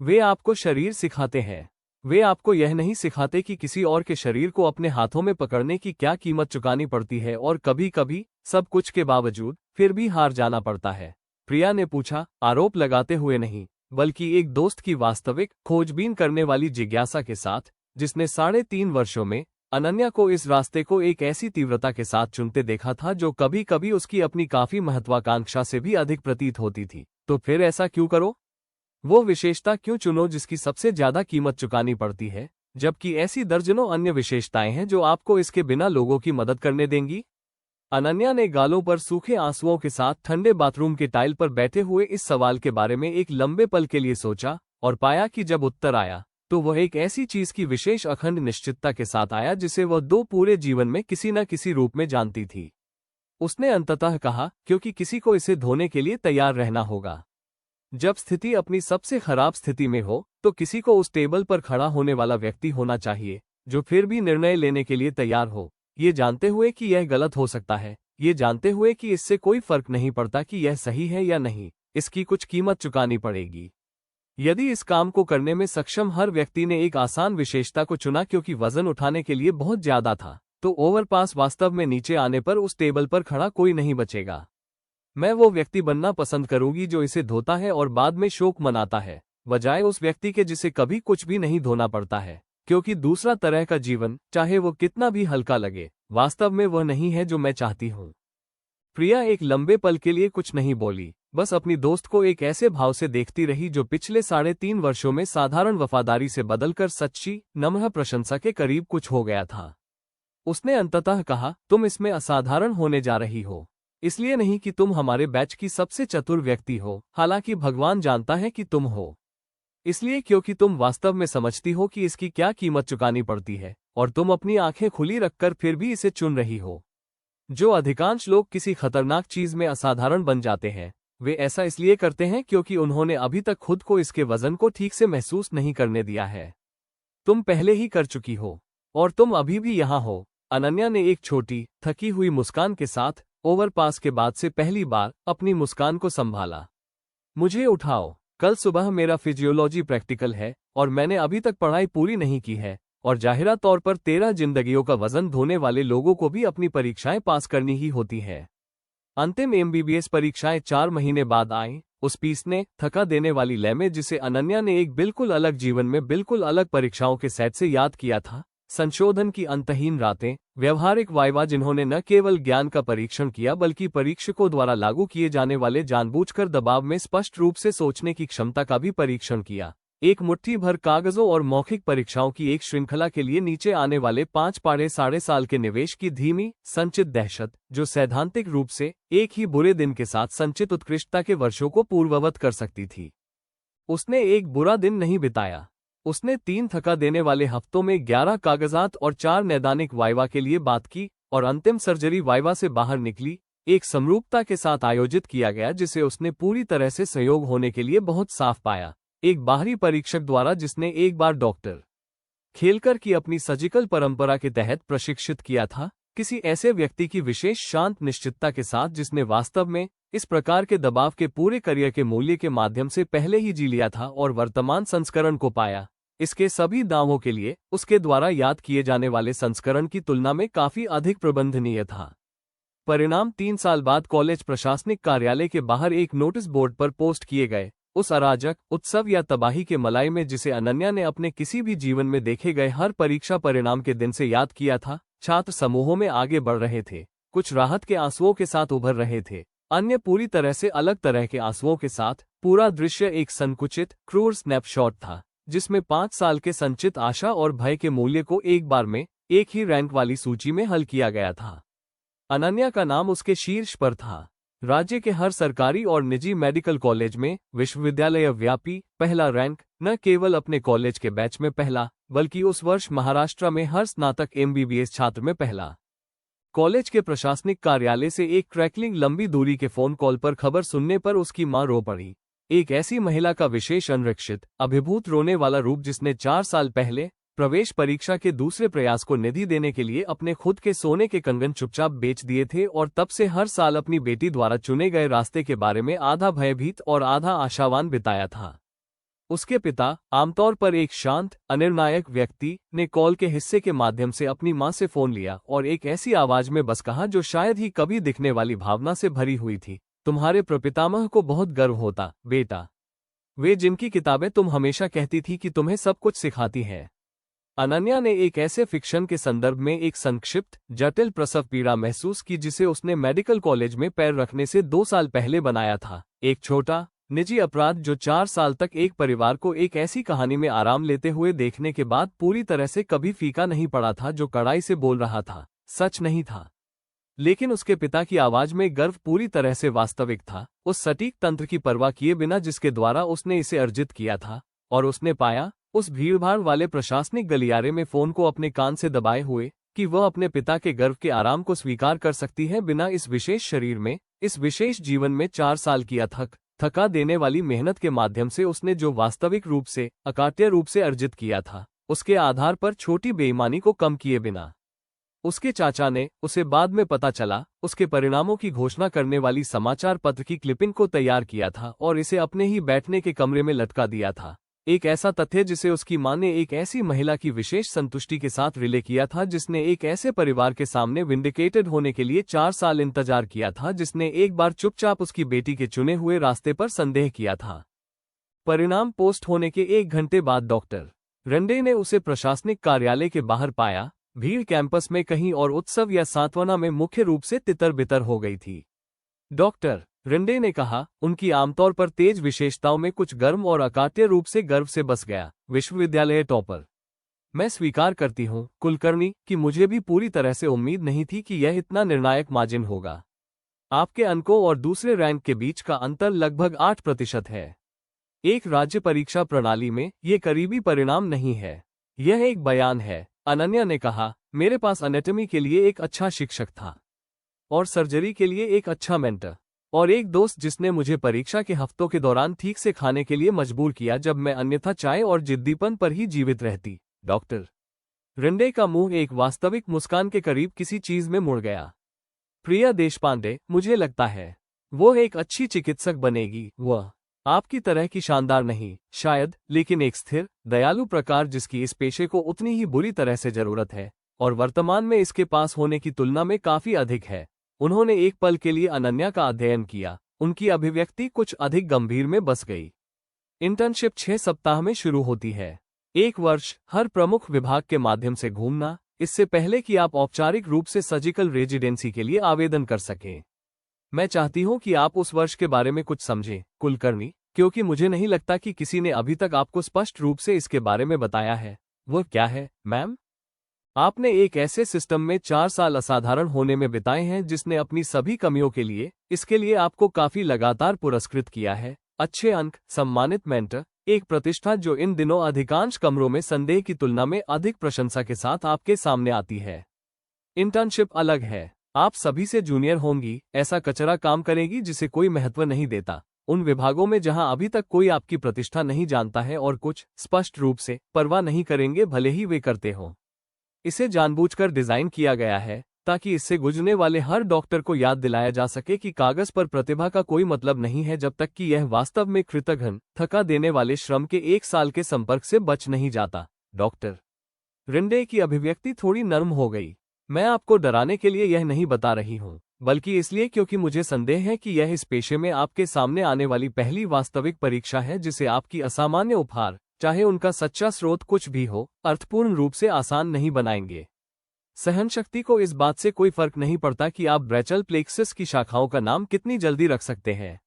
वे आपको शरीर सिखाते हैं। वे आपको यह नहीं सिखाते कि किसी और के शरीर को अपने हाथों में पकड़ने की क्या कीमत चुकानी पड़ती है, और कभी कभी सब कुछ के बावजूद फिर भी हार जाना पड़ता है। प्रिया ने पूछा, आरोप लगाते हुए नहीं, बल्कि एक दोस्त की वास्तविक खोजबीन करने वाली जिज्ञासा के साथ, जिसने 3.5 वर्षों में अनन्या को इस रास्ते को एक ऐसी तीव्रता के साथ चुनते देखा था जो कभी कभी उसकी अपनी काफी महत्वाकांक्षा से भी अधिक प्रतीत होती थी। तो फिर ऐसा क्यों करो? वो विशेषता क्यों चुनो जिसकी सबसे ज्यादा कीमत चुकानी पड़ती है, जबकि ऐसी दर्जनों अन्य विशेषताएं हैं जो आपको इसके बिना लोगों की मदद करने देंगी? अनन्या ने गालों पर सूखे आंसुओं के साथ ठंडे बाथरूम के टाइल पर बैठे हुए इस सवाल के बारे में एक लंबे पल के लिए सोचा, और पाया कि जब उत्तर आया तो वह एक ऐसी चीज की विशेष अखंड निश्चितता के साथ आया जिसे वह 2 पूरे जीवन में किसी न किसी रूप में जानती थी। उसने अंततः कहा, क्योंकि किसी को इसे धोने के लिए तैयार रहना होगा। जब स्थिति अपनी सबसे खराब स्थिति में हो तो किसी को उस टेबल पर खड़ा होने वाला व्यक्ति होना चाहिए जो फिर भी निर्णय लेने के लिए तैयार हो, ये जानते हुए कि यह गलत हो सकता है, ये जानते हुए कि इससे कोई फर्क नहीं पड़ता कि यह सही है या नहीं, इसकी कुछ कीमत चुकानी पड़ेगी। यदि इस काम को करने में सक्षम हर व्यक्ति ने एक आसान विशेषता को चुना क्योंकि वजन उठाने के लिए बहुत ज्यादा था, तो ओवरपास वास्तव में नीचे आने पर उस टेबल पर खड़ा कोई नहीं बचेगा। मैं वो व्यक्ति बनना पसंद करूंगी जो इसे धोता है और बाद में शोक मनाता है, बजाय उस व्यक्ति के जिसे कभी कुछ भी नहीं धोना पड़ता है, क्योंकि दूसरा तरह का जीवन, चाहे वो कितना भी हल्का लगे, वास्तव में वह नहीं है जो मैं चाहती हूँ। प्रिया एक लंबे पल के लिए कुछ नहीं बोली, बस अपनी दोस्त को एक ऐसे भाव से देखती रही जो पिछले 3.5 वर्षों में साधारण वफादारी से बदलकर सच्ची, नम्र प्रशंसा के करीब कुछ हो गया था। उसने अंततः कहा, तुम इसमें असाधारण होने जा रही हो, इसलिए नहीं कि तुम हमारे बैच की सबसे चतुर व्यक्ति हो, हालांकि भगवान जानता है कि तुम हो, इसलिए क्योंकि तुम वास्तव में समझती हो कि इसकी क्या कीमत चुकानी पड़ती है, और तुम अपनी आंखें खुली रखकर फिर भी इसे चुन रही हो। जो अधिकांश लोग किसी खतरनाक चीज में असाधारण बन जाते हैं, वे ऐसा इसलिए करते हैं क्योंकि उन्होंने अभी तक खुद को इसके वजन को ठीक से महसूस नहीं करने दिया है। तुम पहले ही कर चुकी हो, और तुम अभी भी यहाँ हो। अनन्या ने एक छोटी, थकी हुई मुस्कान के साथ ओवरपास के बाद से पहली बार अपनी मुस्कान को संभाला। मुझे उठाओ, कल सुबह मेरा फिजियोलॉजी प्रैक्टिकल है और मैंने अभी तक पढ़ाई पूरी नहीं की है, और जाहिरा तौर पर 13 जिंदगियों का वजन धोने वाले लोगों को भी अपनी परीक्षाएं पास करनी ही होती है। अंतिम एमबीबीएस परीक्षाएं 4 महीने बाद आईं, उस पीसने, थका देने वाली लय में जिसे अनन्या ने एक बिल्कुल अलग जीवन में बिल्कुल अलग परीक्षाओं के सेट से याद किया था। संशोधन की अंतहीन रातें, व्यवहारिक वाइवा जिन्होंने न केवल ज्ञान का परीक्षण किया बल्कि परीक्षकों द्वारा लागू किए जाने वाले जानबूझकर दबाव में स्पष्ट रूप से सोचने की क्षमता का भी परीक्षण किया। एक मुट्ठी भर कागजों और मौखिक परीक्षाओं की एक श्रृंखला के लिए नीचे आने वाले 5 साल के निवेश की धीमी, संचित दहशत, जो सैद्धांतिक रूप से एक ही बुरे दिन के साथ संचित उत्कृष्टता के वर्षों को पूर्ववत कर सकती थी। उसने एक बुरा दिन नहीं बिताया। उसने 3 थका देने वाले हफ्तों में 11 कागजात और 4 नैदानिक वाइवा के लिए बात की, और अंतिम सर्जरी वाइवा से बाहर निकली, एक समरूपता के साथ आयोजित किया गया जिसे उसने पूरी तरह से संयोग होने के लिए बहुत साफ पाया। एक बाहरी परीक्षक द्वारा जिसने एक बार डॉक्टर खेलकर की अपनी सर्जिकल परंपरा के तहत प्रशिक्षित किया था, किसी ऐसे व्यक्ति की विशेष शांत निश्चितता के साथ जिसने वास्तव में इस प्रकार के दबाव के पूरे करियर के मूल्य के माध्यम से पहले ही जी लिया था और वर्तमान संस्करण को पाया। इसके सभी दावों के लिए उसके द्वारा याद किए जाने वाले संस्करण की तुलना में काफी अधिक प्रबंधनीय था। परिणाम 3 साल बाद कॉलेज प्रशासनिक कार्यालय के बाहर एक नोटिस बोर्ड पर पोस्ट किए गए, उस अराजक, उत्सव या तबाही के मलाई में जिसे अनन्या ने अपने किसी भी जीवन में देखे गए हर परीक्षा परिणाम के दिन से याद किया था। छात्र समूहों में आगे बढ़ रहे थे, कुछ राहत के आंसुओं के साथ उभर रहे थे, अन्य पूरी तरह से अलग तरह के आंसुओं के साथ। पूरा दृश्य एक संकुचित, क्रूर स्नैपशॉट था जिसमें 5 साल के संचित आशा और भय के मूल्य को एक बार में एक ही रैंक वाली सूची में हल किया गया था। अनन्या का नाम उसके शीर्ष पर था। राज्य के हर सरकारी और निजी मेडिकल कॉलेज में विश्वविद्यालय व्यापी पहला रैंक, न केवल अपने कॉलेज के बैच में पहला, बल्कि उस वर्ष महाराष्ट्र में हर स्नातक एमबीबीएस छात्र में पहला। कॉलेज के प्रशासनिक कार्यालय से एक क्रैकलिंग लंबी दूरी के फोन कॉल पर खबर सुनने पर उसकी मां रो पड़ी। एक ऐसी महिला का विशेष अनरक्षित, अभिभूत रोने वाला रूप जिसने 4 साल पहले प्रवेश परीक्षा के दूसरे प्रयास को निधि देने के लिए अपने खुद के सोने के कंगन चुपचाप बेच दिए थे और तब से हर साल अपनी बेटी द्वारा चुने गए रास्ते के बारे में आधा भयभीत और आधा आशावान बिताया था। उसके पिता, आमतौर पर एक शांत, अनिर्णायक व्यक्ति, ने कॉल के हिस्से के माध्यम से अपनी मां से फोन लिया और एक ऐसी आवाज में बस कहा जो शायद ही कभी दिखने वाली भावना से भरी हुई थी, तुम्हारे प्रपितामह को बहुत गर्व होता, बेटा। वे जिनकी किताबें तुम हमेशा कहती थी कि तुम्हें सब कुछ सिखाती हैं। अनन्या ने एक ऐसे फिक्शन के संदर्भ में एक संक्षिप्त, जटिल प्रसव पीड़ा महसूस की जिसे उसने मेडिकल कॉलेज में पैर रखने से 2 साल पहले बनाया था। एक छोटा, निजी अपराध जो 4 साल तक एक परिवार को एक ऐसी कहानी में आराम लेते हुए देखने के बाद पूरी तरह से कभी फीका नहीं पड़ा था, जो कड़ाई से बोल रहा था, सच नहीं था। लेकिन उसके पिता की आवाज में गर्व पूरी तरह से वास्तविक था, उस सटीक तंत्र की परवाह किए बिना जिसके द्वारा उसने इसे अर्जित किया था। और उसने पाया, उस भीड़भाड़ वाले प्रशासनिक गलियारे में फोन को अपने कान से दबाए हुए, कि वह अपने पिता के गर्व के आराम को स्वीकार कर सकती है बिना इस विशेष शरीर में, इस विशेष जीवन में 4 साल की अथक, थका देने वाली मेहनत के माध्यम से उसने जो वास्तविक रूप से अकाट्य रूप से अर्जित किया था, उसके आधार पर छोटी बेईमानी को कम किए बिना उसके चाचा ने, उसे बाद में पता चला, उसके परिणामों की घोषणा करने वाली समाचार पत्र की क्लिपिंग को तैयार किया था और इसे अपने ही बैठने के कमरे में लटका दिया था। एक ऐसा तथ्य जिसे उसकी मां ने एक ऐसी महिला की विशेष संतुष्टि के साथ रिले किया था जिसने एक ऐसे परिवार के सामने विंडिकेटेड होने के लिए 4 साल इंतजार किया था, जिसने एक बार चुपचाप उसकी बेटी के चुने हुए रास्ते पर संदेह किया था। परिणाम पोस्ट होने के 1 घंटे बाद डॉक्टर रेंडे ने उसे प्रशासनिक कार्यालय के बाहर पाया। भीड़ कैंपस में कहीं और उत्सव या सांत्वना में मुख्य रूप से तितर-बितर हो गई थी। डॉक्टर रेंडे ने कहा, उनकी आमतौर पर तेज विशेषताओं में कुछ गर्म और अकाट्य रूप से गर्व से बस गया। विश्वविद्यालय टॉपर। मैं स्वीकार करती हूं, कुलकर्णी, कि मुझे भी पूरी तरह से उम्मीद नहीं थी कि यह इतना निर्णायक मार्जिन होगा। आपके अंकों और दूसरे रैंक के बीच का अंतर लगभग 8% है। एक राज्य परीक्षा प्रणाली में ये करीबी परिणाम नहीं है। यह एक बयान है। अनन्या ने कहा, मेरे पास एनाटॉमी के लिए एक अच्छा शिक्षक था और सर्जरी के लिए एक अच्छा मेंटर और एक दोस्त जिसने मुझे परीक्षा के हफ्तों के दौरान ठीक से खाने के लिए मजबूर किया जब मैं अन्यथा चाय और जिद्दीपन पर ही जीवित रहती। डॉक्टर रेंडे का मुंह एक वास्तविक मुस्कान के करीब किसी चीज में मुड़ गया। प्रिया देशपांडे, मुझे लगता है वो एक अच्छी चिकित्सक बनेगी। वह आपकी तरह की शानदार नहीं शायद, लेकिन एक स्थिर, दयालु प्रकार जिसकी इस पेशे को उतनी ही बुरी तरह से जरूरत है और वर्तमान में इसके पास होने की तुलना में काफी अधिक है। उन्होंने एक पल के लिए अनन्या का अध्ययन किया। उनकी अभिव्यक्ति कुछ अधिक गंभीर में बस गई। इंटर्नशिप 6 सप्ताह में शुरू होती है। 1 वर्ष हर प्रमुख विभाग के माध्यम से घूमना, इससे पहले कि आप औपचारिक रूप से सर्जिकल रेजिडेंसी के लिए आवेदन कर सकें। मैं चाहती हूं कि आप उस वर्ष के बारे में कुछ समझें, कुलकर्णी, क्योंकि मुझे नहीं लगता कि किसी ने अभी तक आपको स्पष्ट रूप से इसके बारे में बताया है। वह क्या है, मैम? आपने एक ऐसे सिस्टम में 4 साल असाधारण होने में बिताए हैं जिसने अपनी सभी कमियों के लिए, इसके लिए आपको काफी लगातार पुरस्कृत किया है। अच्छे अंक, सम्मानित मेंटर, एक प्रतिष्ठा जो इन दिनों अधिकांश कमरों में संदेह की तुलना में अधिक प्रशंसा के साथ आपके सामने आती है। इंटर्नशिप अलग है। आप सभी से जूनियर होंगी, ऐसा कचरा काम करेगी जिसे कोई महत्व नहीं देता, उन विभागों में जहां अभी तक कोई आपकी प्रतिष्ठा नहीं जानता है और कुछ, स्पष्ट रूप से, परवाह नहीं करेंगे भले ही वे करते हों। इसे जानबूझकर डिजाइन किया गया है ताकि इससे गुजरने वाले हर डॉक्टर को याद दिलाया जा सके कि कागज पर प्रतिभा का कोई मतलब नहीं है जब तक कि यह वास्तव में कृतघ्न, थका देने वाले श्रम के 1 साल के संपर्क से बच नहीं जाता। डॉक्टर रेंडे की अभिव्यक्ति थोड़ी नर्म हो गई। मैं आपको डराने के लिए यह नहीं बता रही हूं, बल्कि इसलिए क्योंकि मुझे संदेह है कि यह इस पेशे में आपके सामने आने वाली पहली वास्तविक परीक्षा है जिसे आपकी असामान्य उपहार, चाहे उनका सच्चा स्रोत कुछ भी हो, अर्थपूर्ण रूप से आसान नहीं बनाएंगे। सहनशक्ति को इस बात से कोई फर्क नहीं पड़ता कि आप ब्रैचल प्लेक्सस की शाखाओं का नाम कितनी जल्दी रख सकते हैं।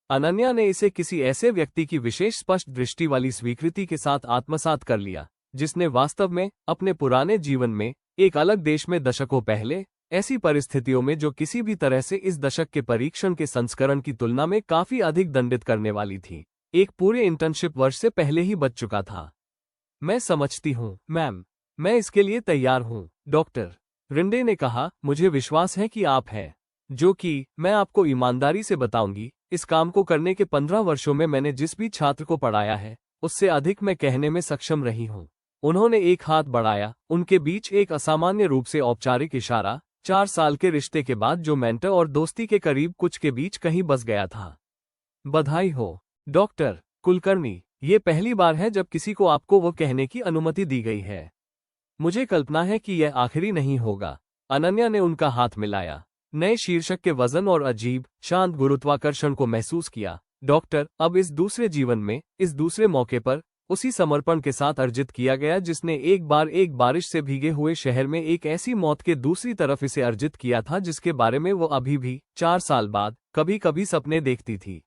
अनन्या ने इसे किसी ऐसे व्यक्ति की विशेष स्पष्ट दृष्टि वाली स्वीकृति के साथ आत्मसात कर लिया, जिसने वास्तव में अपने पुराने जीवन में एक अलग देश में दशकों पहले, ऐसी परिस्थितियों में जो किसी भी तरह से इस दशक के परीक्षण के संस्करण की तुलना में काफी अधिक दंडित करने वाली थी, एक पूरे इंटर्नशिप वर्ष से पहले ही बच चुका था। मैं समझती हूँ, मैम, मैं इसके लिए तैयार हूँ, डॉक्टर रेंडे ने कहा, मुझे विश्वास है कि आप हैं। जो कि, मैं आपको ईमानदारी से बताऊंगी, इस काम को करने के 15 वर्षों में मैंने जिस भी छात्र को पढ़ाया है, उससे अधिक मैं कहने में सक्षम रही हूँ। उन्होंने एक हाथ बढ़ाया, उनके बीच एक असामान्य रूप से औपचारिक इशारा, 4 साल के रिश्ते के बाद जो मेंटर और दोस्ती के करीब कुछ के बीच कहीं बस गया था। बधाई हो, डॉक्टर कुलकर्णी, ये पहली बार है जब किसी को आपको वो कहने की अनुमति दी गई है। मुझे कल्पना है कि यह आखिरी नहीं होगा। अनन्या ने उनका हाथ मिलाया, नए शीर्षक के वजन और अजीब, शांत गुरुत्वाकर्षण को महसूस किया। डॉक्टर, अब इस दूसरे जीवन में, इस दूसरे मौके पर, उसी समर्पण के साथ अर्जित किया गया जिसने एक बार एक बारिश से भीगे हुए शहर में एक ऐसी मौत के दूसरी तरफ इसे अर्जित किया था जिसके बारे में वो अभी भी, 4 साल बाद, कभी कभी सपने देखती थी।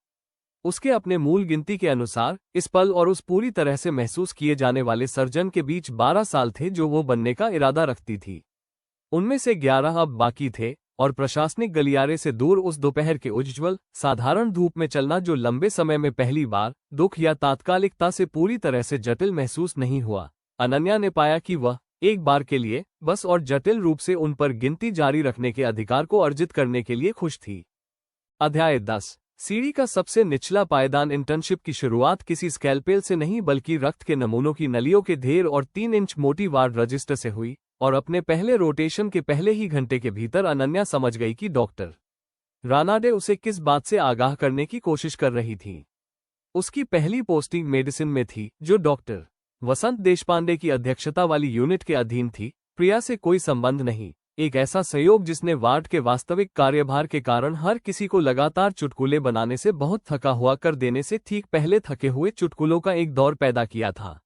उसके अपने मूल गिनती के अनुसार, इस पल और उस पूरी तरह से महसूस किए जाने वाले सर्जन के बीच 12 साल थे जो वो बनने का इरादा रखती थी। उनमें से 11 अब बाकी थे, और प्रशासनिक गलियारे से दूर उस दोपहर के उज्ज्वल, साधारण धूप में चलना जो लंबे समय में पहली बार, दुख या तात्कालिकता से पूरी तरह से जटिल महसूस नहीं हुआ। अनन्या ने पाया कि वह, एक बार के लिए, बस और जटिल रूप से उन पर गिनती जारी रखने के अधिकार को अर्जित करने के लिए खुश थी। अध्याय 10। सीढ़ी का सबसे निचला पायदान इंटर्नशिप की शुरुआत किसी स्कैल्पेल से नहीं बल्कि रक्त के नमूनों की नलियों के ढेर और 3 इंच मोटी वार्ड रजिस्टर से हुई, और अपने पहले रोटेशन के पहले ही घंटे के भीतर अनन्या समझ गई कि डॉक्टर रानाडे उसे किस बात से आगाह करने की कोशिश कर रही थी। उसकी पहली पोस्टिंग मेडिसिन में थी, जो डॉक्टर वसंत देशपांडे की अध्यक्षता वाली यूनिट के अधीन थी। प्रिया से कोई संबंध नहीं, एक ऐसा संयोग जिसने वार्ड के वास्तविक कार्यभार के कारण हर किसी को लगातार चुटकुले बनाने से बहुत थका हुआ कर देने से ठीक पहले थके हुए चुटकुलों का एक दौर पैदा किया था।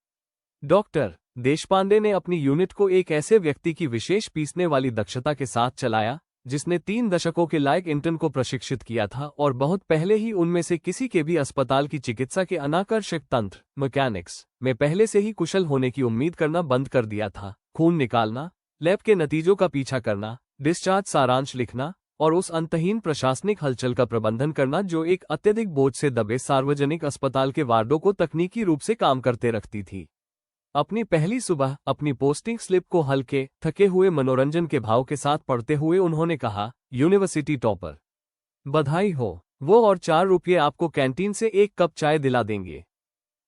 डॉक्टर देशपांडे ने अपनी यूनिट को एक ऐसे व्यक्ति की विशेष पीसने वाली दक्षता के साथ चलाया जिसने 3 दशकों के लायक इंटर्न को प्रशिक्षित किया था और बहुत पहले ही उनमें से किसी के भी अस्पताल की चिकित्सा के अनाकर्षक तंत्र मैकेनिक्स में पहले से ही कुशल होने की उम्मीद करना बंद कर दिया था। खून निकालना, लैब के नतीजों का पीछा करना, डिस्चार्ज सारांश लिखना और उस अंतहीन प्रशासनिक हलचल का प्रबंधन करना जो एक अत्यधिक बोझ से दबे सार्वजनिक अस्पताल के वार्डों को तकनीकी रूप से काम करते रखती थी। अपनी पहली सुबह अपनी पोस्टिंग स्लिप को हल्के थके हुए मनोरंजन के भाव के साथ पढ़ते हुए उन्होंने कहा, यूनिवर्सिटी टॉपर, बधाई हो, वो और 4 रुपये आपको कैंटीन से 1 कप चाय दिला देंगे।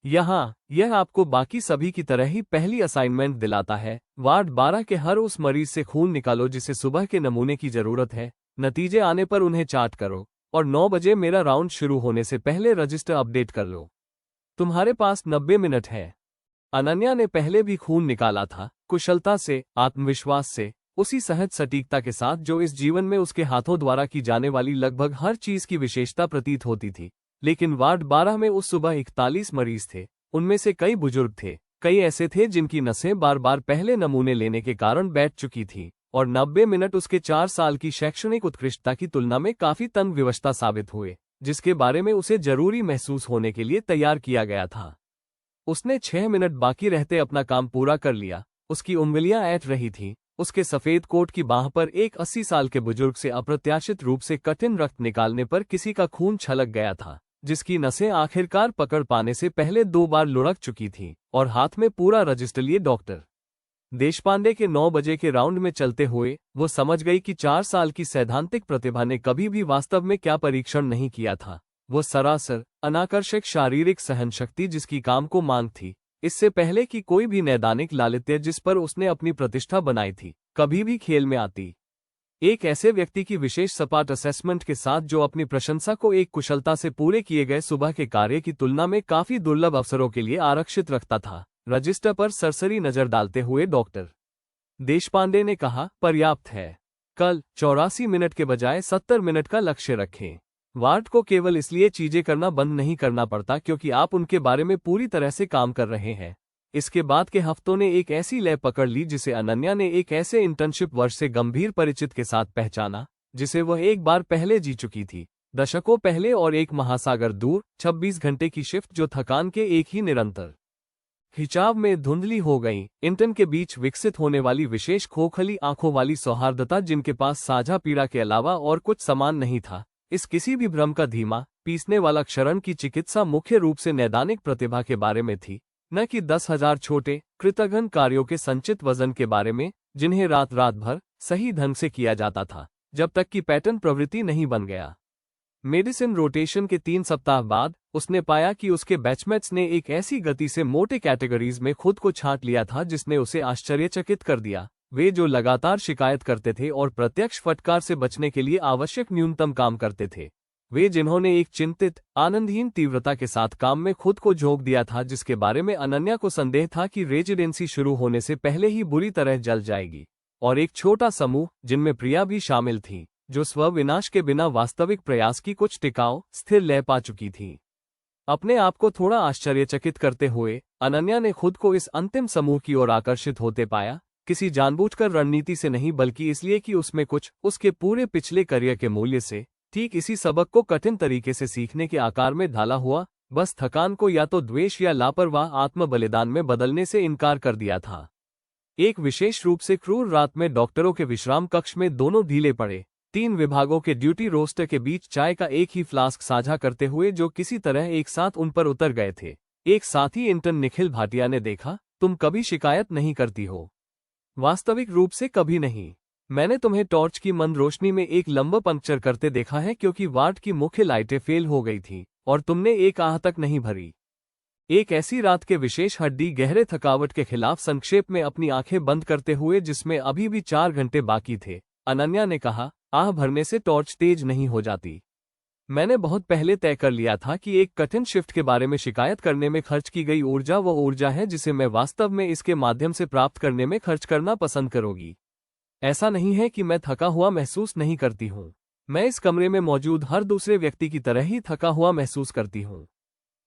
यह आपको बाकी सभी की तरह ही पहली असाइनमेंट दिलाता है। वार्ड 12 के हर उस मरीज से खून निकालो जिसे सुबह के नमूने की जरूरत है। नतीजे आने पर उन्हें चार्ट करो और 9 बजे मेरा राउंड शुरू होने से पहले रजिस्टर अपडेट कर लो। तुम्हारे पास 90 मिनट है। अनन्या ने पहले भी खून निकाला था, कुशलता से, आत्मविश्वास से, उसी सहज सटीकता के साथ जो इस जीवन में उसके हाथों द्वारा की जाने वाली लगभग हर चीज की विशेषता प्रतीत होती थी। लेकिन वार्ड 12 में उस सुबह 41 मरीज थे। उनमें से कई बुजुर्ग थे, कई ऐसे थे जिनकी नसें बार बार पहले नमूने लेने के कारण बैठ चुकी थी, और 90 मिनट उसके 4 साल की शैक्षणिक उत्कृष्टता की तुलना में काफी तंग विवशता साबित हुए, जिसके बारे में उसे जरूरी महसूस होने के लिए तैयार किया गया था। उसने 6 मिनट बाकी रहते अपना काम पूरा कर लिया। उसकी उंगलियां ऐंठ रही थीं। उसके सफेद कोट की बांह पर एक 80 साल के बुजुर्ग से अप्रत्याशित रूप से कठिन रक्त निकालने पर किसी का खून छलक गया था, जिसकी नसें आखिरकार पकड़ पाने से पहले 2 बार लुढ़क चुकी थीं, और हाथ में पूरा रजिस्टर लिए डॉक्टर देशपांडे के 9 बजे के राउंड में चलते हुए वो समझ गई कि 4 साल की सैद्धांतिक प्रतिभा ने कभी भी वास्तव में क्या परीक्षण नहीं किया था। वो सरासर अनाकर्षक शारीरिक सहनशक्ति जिसकी काम को मांग थी, इससे पहले कि कोई भी नैदानिक लालित्य जिस पर उसने अपनी प्रतिष्ठा बनाई थी, कभी भी खेल में आती। एक ऐसे व्यक्ति की विशेष सपाट असेसमेंट के साथ जो अपनी प्रशंसा को एक कुशलता से पूरे किए गए सुबह के कार्य की तुलना में काफी दुर्लभ अवसरों के लिए आरक्षित रखता था। रजिस्टर पर सरसरी नजर डालते हुए डॉक्टर देशपांडे ने कहा, पर्याप्त है। कल 84 मिनट के बजाय 70 मिनट का लक्ष्य रखें। वार्ड को केवल इसलिए चीजें करना बंद नहीं करना पड़ता क्योंकि आप उनके बारे में पूरी तरह से काम कर रहे हैं। इसके बाद के हफ्तों ने एक ऐसी लय पकड़ ली जिसे अनन्या ने एक ऐसे इंटर्नशिप वर्ष से गंभीर परिचित के साथ पहचाना जिसे वह एक बार पहले जी चुकी थी, दशकों पहले और एक महासागर दूर। 26 घंटे की शिफ्ट जो थकान के एक ही निरंतर खिंचाव में धुंधली हो गई। इंटर्न के बीच विकसित होने वाली विशेष खोखली आंखों वाली सौहार्दता जिनके पास साझा पीड़ा के अलावा और कुछ समान नहीं था। इस किसी भी भ्रम का धीमा पीसने वाला क्षरण की चिकित्सा मुख्य रूप से नैदानिक प्रतिभा के बारे में थी, न कि 10,000 छोटे कृतघ्न कार्यों के संचित वजन के बारे में जिन्हें रात रात भर सही ढंग से किया जाता था, जब तक कि पैटर्न प्रवृत्ति नहीं बन गया। मेडिसिन रोटेशन के 3 सप्ताह बाद उसने पाया कि उसके बैचमेट्स ने एक ऐसी गति से मोटे कैटेगरीज में खुद को छांट लिया था जिसने उसे आश्चर्यचकित कर दिया। वे जो लगातार शिकायत करते थे और प्रत्यक्ष फटकार से बचने के लिए आवश्यक न्यूनतम काम करते थे, वे जिन्होंने एक चिंतित आनंदहीन तीव्रता के साथ काम में खुद को झोंक दिया था जिसके बारे में अनन्या को संदेह था कि रेजिडेंसी शुरू होने से पहले ही बुरी तरह जल जाएगी, और एक छोटा समूह जिनमें प्रिया भी शामिल थी जो स्व विनाश के बिना वास्तविक प्रयास की कुछ टिकाऊ स्थिर लय पा चुकी थी। अपने आप को थोड़ा आश्चर्यचकित करते हुए अनन्या ने खुद को इस अंतिम समूह की ओर आकर्षित होते पाया, किसी जानबूझकर रणनीति से नहीं बल्कि इसलिए कि उसमें कुछ उसके पूरे पिछले करियर के मूल्य से ठीक इसी सबक को कठिन तरीके से सीखने के आकार में ढाला हुआ, बस थकान को या तो द्वेष या लापरवाह आत्म बलिदान में बदलने से इनकार कर दिया था। एक विशेष रूप से क्रूर रात में डॉक्टरों के विश्राम कक्ष में दोनों ढीले पड़े, 3 विभागों के ड्यूटी रोस्टर के बीच चाय का एक ही फ्लास्क साझा करते हुए जो किसी तरह एक साथ उन पर उतर गए थे। एक साथी इंटर्न निखिल भाटिया ने देखा, तुम कभी शिकायत नहीं करती हो। वास्तविक रूप से कभी नहीं। मैंने तुम्हें टॉर्च की मंद रोशनी में एक लंबा पंक्चर करते देखा है क्योंकि वार्ड की मुख्य लाइटें फेल हो गई थीं और तुमने एक आह तक नहीं भरी। एक ऐसी रात के विशेष हड्डी गहरे थकावट के खिलाफ संक्षेप में अपनी आंखें बंद करते हुए जिसमें अभी भी 4 घंटे बाकी थे, अनन्या ने कहा, आह भरने से टॉर्च तेज नहीं हो जाती। मैंने बहुत पहले तय कर लिया था कि एक कठिन शिफ्ट के बारे में शिकायत करने में खर्च की गई ऊर्जा वो ऊर्जा है जिसे मैं वास्तव में इसके माध्यम से प्राप्त करने में खर्च करना पसंद करूंगी। ऐसा नहीं है कि मैं थका हुआ महसूस नहीं करती हूँ। मैं इस कमरे में मौजूद हर दूसरे व्यक्ति की तरह ही थका हुआ महसूस करती हूँ।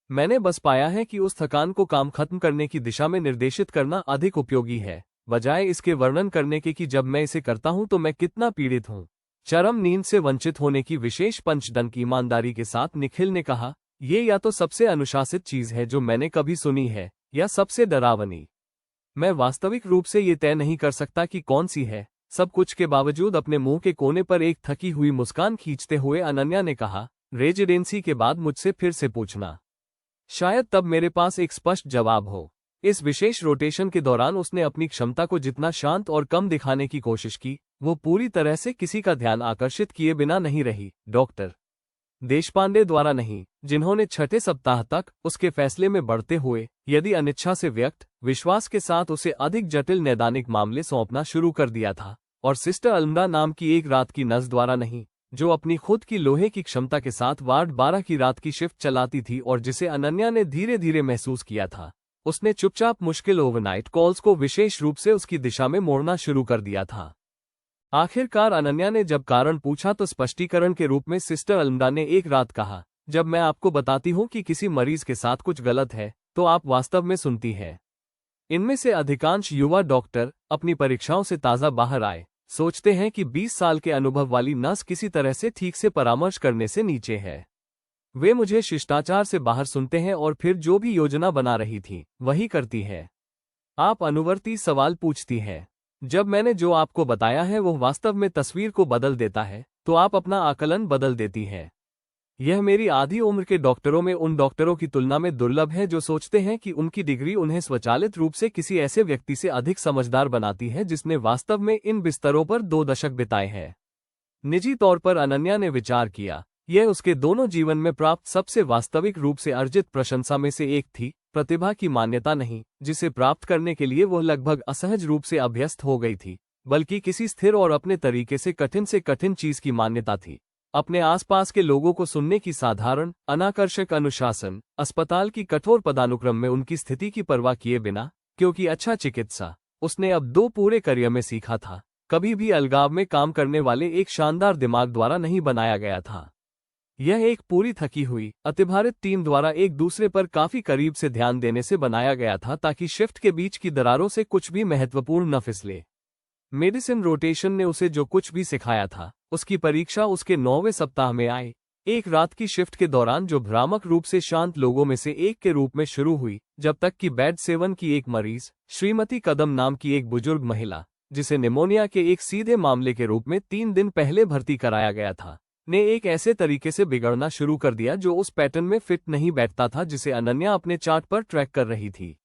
मैंने बस पाया है कि उस थकान को काम खत्म करने की दिशा में निर्देशित करना अधिक उपयोगी है, बजाय इसके वर्णन करने के कि जब मैं इसे करता हूं तो मैं कितना पीड़ित हूं। चरम नींद से वंचित होने की विशेष पंचदन की ईमानदारी के साथ निखिल ने कहा, ये या तो सबसे अनुशासित चीज है जो मैंने कभी सुनी है, या सबसे डरावनी। मैं वास्तविक रूप से ये तय नहीं कर सकता कि कौन सी है। सब कुछ के बावजूद अपने मुंह के कोने पर एक थकी हुई मुस्कान खींचते हुए अनन्या ने कहा, रेजिडेंसी के बाद मुझसे फिर से पूछना। शायद तब मेरे पास एक स्पष्ट जवाब हो। इस विशेष रोटेशन के दौरान उसने अपनी क्षमता को जितना शांत और कम दिखाने की कोशिश की, वो पूरी तरह से किसी का ध्यान आकर्षित किए बिना नहीं रही। डॉक्टर देशपांडे द्वारा नहीं, जिन्होंने 6ठे सप्ताह तक उसके फैसले में बढ़ते हुए, यदि अनिच्छा से व्यक्त, विश्वास के साथ उसे अधिक जटिल नैदानिक मामले सौंपना शुरू कर दिया था, और सिस्टर अलमडा नाम की एक रात की नर्स द्वारा नहीं, जो अपनी खुद की लोहे की क्षमता के साथ वार्ड 12 की रात की शिफ्ट चलाती थी और जिसे अनन्या ने धीरे धीरे महसूस किया था। उसने चुपचाप मुश्किल ओवरनाइट कॉल्स को विशेष रूप से उसकी दिशा में मोड़ना शुरू कर दिया था। आखिरकार अनन्या ने जब कारण पूछा तो स्पष्टीकरण के रूप में सिस्टर अलमडा ने एक रात कहा, जब मैं आपको बताती हूँ कि किसी मरीज के साथ कुछ गलत है, तो आप वास्तव में सुनती हैं। इनमें से अधिकांश युवा डॉक्टर अपनी परीक्षाओं से ताज़ा बाहर आए, सोचते हैं कि 20 साल के अनुभव वाली नर्स किसी तरह से ठीक से परामर्श करने से नीचे है। वे मुझे शिष्टाचार से बाहर सुनते हैं और फिर जो भी योजना बना रही थी वही करती है। आप अनुवर्ती सवाल पूछती हैं। जब मैंने जो आपको बताया है वो वास्तव में तस्वीर को बदल देता है, तो आप अपना आकलन बदल देती हैं। यह मेरी आधी उम्र के डॉक्टरों में उन डॉक्टरों की तुलना में दुर्लभ है जो सोचते हैं कि उनकी डिग्री उन्हें स्वचालित रूप से किसी ऐसे व्यक्ति से अधिक समझदार बनाती है जिसने वास्तव में इन बिस्तरों पर 2 दशक बिताए हैं। निजी तौर पर अनन्या ने विचार किया, यह उसके दोनों जीवन में प्राप्त सबसे वास्तविक रूप से अर्जित प्रशंसा में से एक थी, प्रतिभा की मान्यता नहीं, जिसे प्राप्त करने के लिए वह लगभग असहज रूप से अभ्यस्त हो गई थी, बल्कि किसी स्थिर और अपने तरीके से कठिन चीज की मान्यता थी। अपने आसपास के लोगों को सुनने की साधारण, अनाकर्षक अनुशासन, अस्पताल की कठोर पदानुक्रम में उनकी स्थिति की परवाह किए बिना, क्योंकि अच्छा चिकित्सा उसने अब 2 पूरे करियर में सीखा था, कभी भी अलगाव में काम करने वाले एक शानदार दिमाग द्वारा नहीं बनाया गया था। यह एक पूरी थकी हुई, अतिभारित टीम द्वारा एक दूसरे पर काफी करीब से ध्यान देने से बनाया गया था ताकि शिफ्ट के बीच की दरारों से कुछ भी महत्वपूर्ण न फिसले। मेडिसिन रोटेशन ने उसे जो कुछ भी सिखाया था, उसकी परीक्षा उसके 9वें सप्ताह में आई। एक रात की शिफ्ट के दौरान जो भ्रामक रूप से शांत लोगों में से एक के रूप में शुरू हुई, जब तक कि बेड 7 की एक मरीज, श्रीमती कदम नाम की एक बुजुर्ग महिला, जिसे निमोनिया के एक सीधे मामले के रूप में 3 दिन पहले भर्ती कराया गया था, ने एक ऐसे तरीके से बिगड़ना शुरू कर दिया जो उस पैटर्न में फिट नहीं बैठता था जिसे अनन्या अपने चार्ट पर ट्रैक कर रही थी।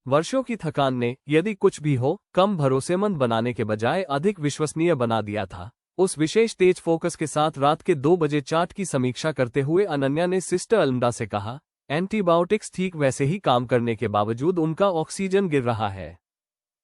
वर्षों की थकान ने, यदि कुछ भी हो, कम भरोसेमंद बनाने के बजाय अधिक विश्वसनीय बना दिया था। उस विशेष तेज फोकस के साथ रात के 2 बजे चार्ट की समीक्षा करते हुए अनन्या ने सिस्टर अलमडा से कहा, एंटीबायोटिक्स ठीक वैसे ही काम करने के बावजूद उनका ऑक्सीजन गिर रहा है।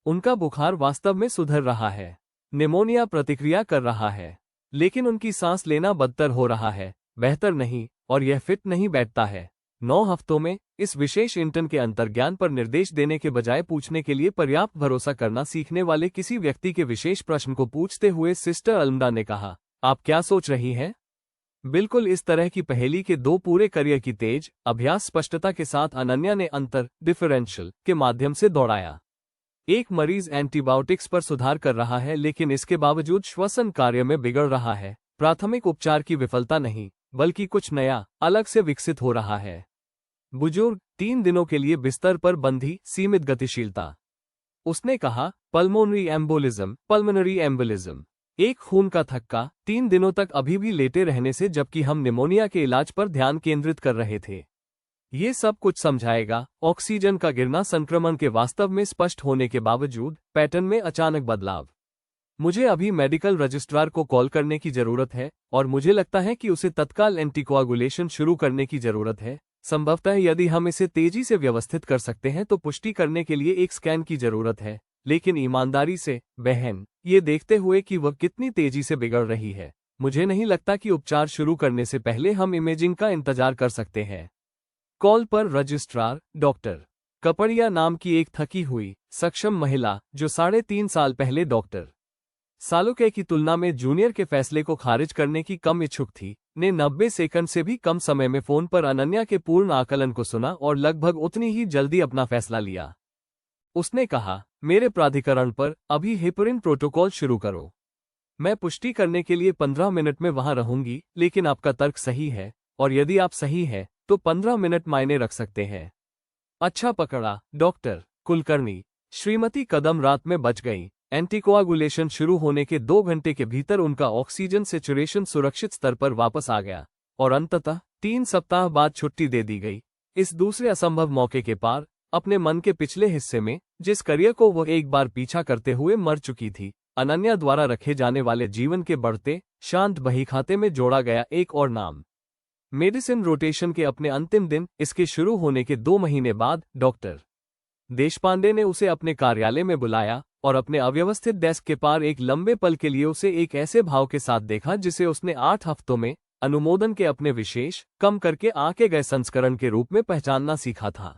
उनका बुखार वास्तव में सुधर रहा है। निमोनिया प्रतिक्रिया कर रहा है, लेकिन उनकी सांस लेना बदतर हो रहा है, बेहतर नहीं, और यह फिट नहीं बैठता है। 9 हफ्तों में इस विशेष इंटर्न के अंतर्ज्ञान पर निर्देश देने के बजाय पूछने के लिए पर्याप्त भरोसा करना सीखने वाले किसी व्यक्ति के विशेष प्रश्न को पूछते हुए सिस्टर अलमडा ने कहा, आप क्या सोच रही हैं? बिल्कुल इस तरह की पहेली के 2 पूरे करियर की तेज अभ्यास स्पष्टता के साथ अनन्या ने अंतर डिफरेंशियल के माध्यम से दौड़ाया। एक मरीज एंटीबायोटिक्स पर सुधार कर रहा है लेकिन इसके बावजूद श्वसन कार्य में बिगड़ रहा है। प्राथमिक उपचार की विफलता नहीं, बल्कि कुछ नया, अलग से विकसित हो रहा है। बुजुर्ग, 3 दिनों के लिए बिस्तर पर बंधी, सीमित गतिशीलता। उसने कहा, पल्मोनरी एम्बोलिज्म। एक खून का थक्का, 3 दिनों तक अभी भी लेटे रहने से जबकि हम निमोनिया के इलाज पर ध्यान केंद्रित कर रहे थे। ये सब कुछ समझाएगा। ऑक्सीजन का गिरना संक्रमण के वास्तव में स्पष्ट होने के बावजूद पैटर्न में अचानक बदलाव। मुझे अभी मेडिकल रजिस्ट्रार को कॉल करने की जरूरत है और मुझे लगता है कि उसे तत्काल एंटीकोआगुलेशन शुरू करने की जरूरत है। संभवतः यदि हम इसे तेजी से व्यवस्थित कर सकते हैं तो पुष्टि करने के लिए एक स्कैन की जरूरत है। लेकिन ईमानदारी से, बहन, ये देखते हुए कि वह कितनी तेजी से बिगड़ रही है, मुझे नहीं लगता कि उपचार शुरू करने से पहले हम इमेजिंग का इंतजार कर सकते हैं। कॉल पर रजिस्ट्रार डॉक्टर कपड़िया नाम की एक थकी हुई, सक्षम महिला, जो 3.5 साल पहले डॉक्टर सालुके की तुलना में जूनियर के फैसले को खारिज करने की कम इच्छुक थी, ने 90 सेकंड से भी कम समय में फोन पर अनन्या के पूर्ण आकलन को सुना और लगभग उतनी ही जल्दी अपना फैसला लिया। उसने कहा, मेरे प्राधिकरण पर अभी हेपरिन प्रोटोकॉल शुरू करो। मैं पुष्टि करने के लिए 15 मिनट में वहां रहूंगी, लेकिन आपका तर्क सही है और यदि आप सही है तो 15 मिनट मायने रख सकते हैं। अच्छा पकड़ा, डॉक्टर कुलकर्णी। श्रीमती कदम रात में बच गई। एंटीकोआगुलेशन शुरू होने के 2 घंटे के भीतर उनका ऑक्सीजन सेचुरेशन सुरक्षित स्तर पर वापस आ गया और अंततः 3 सप्ताह बाद छुट्टी दे दी गई। इस दूसरे असंभव मौके के पार, अपने मन के पिछले हिस्से में, जिस करियर को वह एक बार पीछा करते हुए मर चुकी थी, अनन्या द्वारा रखे जाने वाले जीवन के बढ़ते, शांत बहीखाते में जोड़ा गया एक और नाम। मेडिसिन रोटेशन के अपने अंतिम दिन, इसके शुरू होने के 2 महीने बाद, डॉक्टर देशपांडे ने उसे अपने कार्यालय में बुलाया और अपने अव्यवस्थित डेस्क के पार एक लंबे पल के लिए उसे एक ऐसे भाव के साथ देखा जिसे उसने 8 हफ्तों में अनुमोदन के अपने विशेष, कम करके आके गए संस्करण के रूप में पहचानना सीखा था।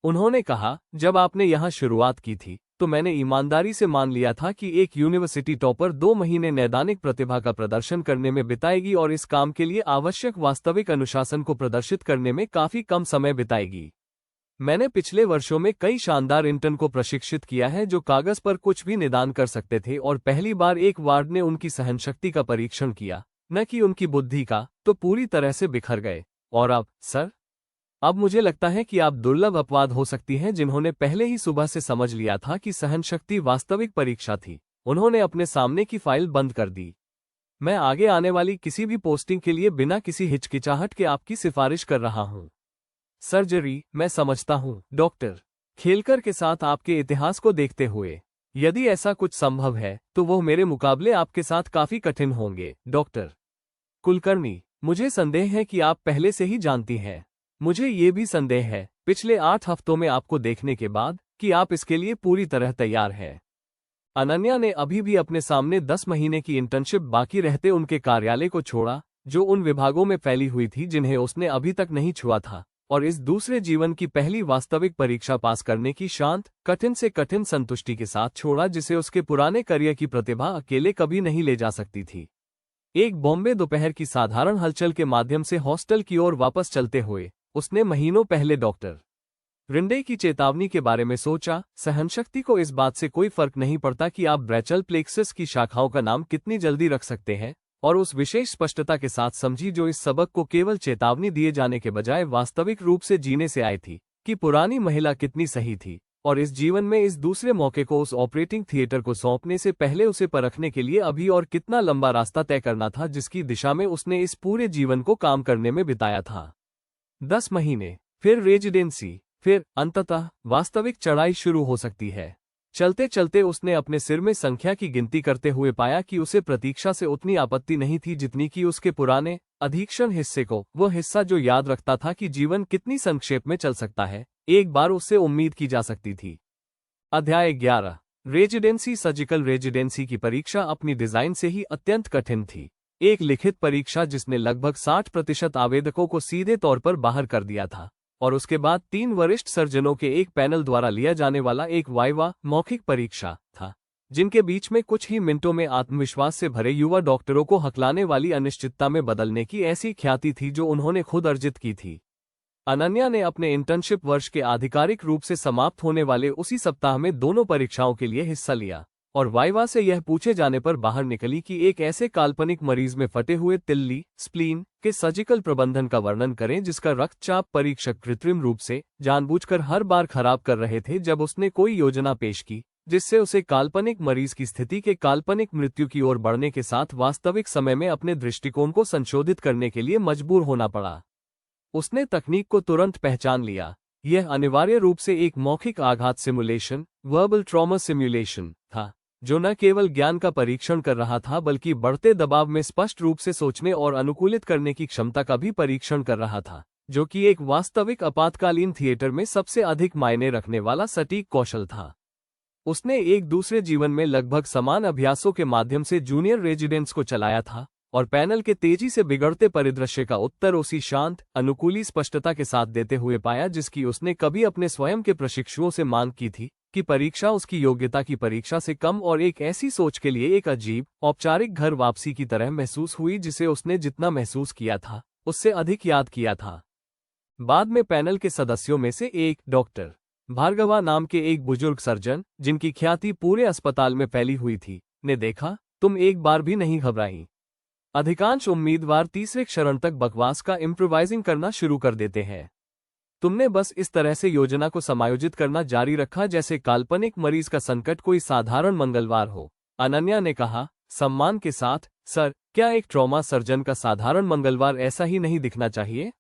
उन्होंने कहा, जब आपने यहां शुरुआत की थी तो मैंने ईमानदारी से मान लिया था कि एक यूनिवर्सिटी टॉपर 2 महीने नैदानिक प्रतिभा का प्रदर्शन करने में बिताएगी और इस काम के लिए आवश्यक वास्तविक अनुशासन को प्रदर्शित करने में काफी कम समय बिताएगी। मैंने पिछले वर्षों में कई शानदार इंटर्न को प्रशिक्षित किया है जो कागज पर कुछ भी निदान कर सकते थे और पहली बार एक वार्ड ने उनकी सहनशक्ति का परीक्षण किया, न कि उनकी बुद्धि का, तो पूरी तरह से बिखर गए। और अब, सर, अब मुझे लगता है कि आप दुर्लभ अपवाद हो सकती हैं जिन्होंने पहले ही सुबह से समझ लिया था कि सहनशक्ति वास्तविक परीक्षा थी। उन्होंने अपने सामने की फाइल बंद कर दी। मैं आगे आने वाली किसी भी पोस्टिंग के लिए बिना किसी हिचकिचाहट के आपकी सिफारिश कर रहा हूं। सर्जरी, मैं समझता हूं, डॉक्टर। खेलकर के साथ आपके इतिहास को देखते हुए, यदि ऐसा कुछ संभव है तो वह मेरे मुकाबले आपके साथ काफी कठिन होंगे, डॉक्टर कुलकर्णी। मुझे संदेह है कि आप पहले से ही जानती हैं। मुझे ये भी संदेह है, पिछले 8 हफ्तों में आपको देखने के बाद, कि आप इसके लिए पूरी तरह तैयार हैं। अनन्या ने अभी भी अपने सामने 10 महीने की इंटर्नशिप बाकी रहते उनके कार्यालय को छोड़ा, जो उन विभागों में फैली हुई थी जिन्हें उसने अभी तक नहीं छुआ था, और इस दूसरे जीवन की पहली वास्तविक परीक्षा पास करने की शांत, कठिन से कठिन संतुष्टि के साथ छोड़ा जिसे उसके पुराने करियर की प्रतिभा अकेले कभी नहीं ले जा सकती थी। एक बॉम्बे दोपहर की साधारण हलचल के माध्यम से हॉस्टल की ओर वापस चलते हुए, उसने महीनों पहले डॉक्टर रिंडे की चेतावनी के बारे में सोचा। सहनशक्ति को इस बात से कोई फर्क नहीं पड़ता कि आप ब्रैचल प्लेक्सस की शाखाओं का नाम कितनी जल्दी रख सकते हैं, और उस विशेष स्पष्टता के साथ समझी जो इस सबक को केवल चेतावनी दिए जाने के बजाय वास्तविक रूप से जीने से आई थी, कि पुरानी महिला कितनी सही थी, और इस जीवन में इस दूसरे मौके को उस ऑपरेटिंग थिएटर को सौंपने से पहले उसे परखने के लिए अभी और कितना लंबा रास्ता तय करना था जिसकी दिशा में उसने इस पूरे जीवन को काम करने में बिताया था। 10 महीने, फिर रेजिडेंसी, फिर अंततः वास्तविक चढ़ाई शुरू हो सकती है। चलते चलते उसने अपने सिर में संख्या की गिनती करते हुए पाया कि उसे प्रतीक्षा से उतनी आपत्ति नहीं थी जितनी कि उसके पुराने, अधीक्षण हिस्से को, वह हिस्सा जो याद रखता था कि जीवन कितनी संक्षेप में चल सकता है, एक बार उससे उम्मीद की जा सकती थी। अध्याय 11। रेजिडेंसी। सर्जिकल रेजिडेंसी की परीक्षा अपनी डिजाइन से ही अत्यंत कठिन थी। एक लिखित परीक्षा जिसने लगभग 60% आवेदकों को सीधे तौर पर बाहर कर दिया था, और उसके बाद 3 वरिष्ठ सर्जनों के एक पैनल द्वारा लिया जाने वाला एक वाइवा, मौखिक परीक्षा था, जिनके बीच में कुछ ही मिनटों में आत्मविश्वास से भरे युवा डॉक्टरों को हकलाने वाली अनिश्चितता में बदलने की ऐसी ख्याति थी जो उन्होंने खुद अर्जित की थी। अनन्या ने अपने इंटर्नशिप वर्ष के आधिकारिक रूप से समाप्त होने वाले उसी सप्ताह में दोनों परीक्षाओं के लिए हिस्सा लिया, और वाइवा से यह पूछे जाने पर बाहर निकली कि एक ऐसे काल्पनिक मरीज में फटे हुए तिल्ली, स्प्लीन के सर्जिकल प्रबंधन का वर्णन करें जिसका रक्तचाप परीक्षक कृत्रिम रूप से, जानबूझकर हर बार खराब कर रहे थे जब उसने कोई योजना पेश की, जिससे उसे काल्पनिक मरीज की स्थिति के काल्पनिक मृत्यु की ओर बढ़ने के साथ वास्तविक समय में अपने दृष्टिकोण को संशोधित करने के लिए मजबूर होना पड़ा। उसने तकनीक को तुरंत पहचान लिया। यह अनिवार्य रूप से एक मौखिक आघात सिमुलेशन, वर्बल ट्रॉमा सिमुलेशन था, जो न केवल ज्ञान का परीक्षण कर रहा था बल्कि बढ़ते दबाव में स्पष्ट रूप से सोचने और अनुकूलित करने की क्षमता का भी परीक्षण कर रहा था, जो कि एक वास्तविक आपातकालीन थिएटर में सबसे अधिक मायने रखने वाला सटीक कौशल था। उसने एक दूसरे जीवन में लगभग समान अभ्यासों के माध्यम से जूनियर रेजिडेंट्स को चलाया था, और पैनल के तेजी से बिगड़ते परिदृश्य का उत्तर उसी शांत, अनुकूली स्पष्टता के साथ देते हुए पाया जिसकी उसने कभी अपने स्वयं के प्रशिक्षुओं से मांग की थी, कि परीक्षा उसकी योग्यता की परीक्षा से कम और एक ऐसी सोच के लिए एक अजीब, औपचारिक घर वापसी की तरह महसूस हुई जिसे उसने जितना महसूस किया था, उससे अधिक याद किया था। बाद में पैनल के सदस्यों में से एक, डॉक्टर भार्गवा नाम के एक बुजुर्ग सर्जन, जिनकी ख्याति पूरे अस्पताल में फैली हुई थी, ने देखा, तुम एक बार भी नहीं घबराई। अधिकांश उम्मीदवार तीसरे क्षण तक बकवास का इम्प्रोवाइजिंग करना शुरू कर देते हैं। तुमने बस इस तरह से योजना को समायोजित करना जारी रखा जैसे काल्पनिक मरीज का संकट कोई साधारण मंगलवार हो। अनन्या ने कहा, सम्मान के साथ, सर, क्या एक ट्रॉमा सर्जन का साधारण मंगलवार ऐसा ही नहीं दिखना चाहिए?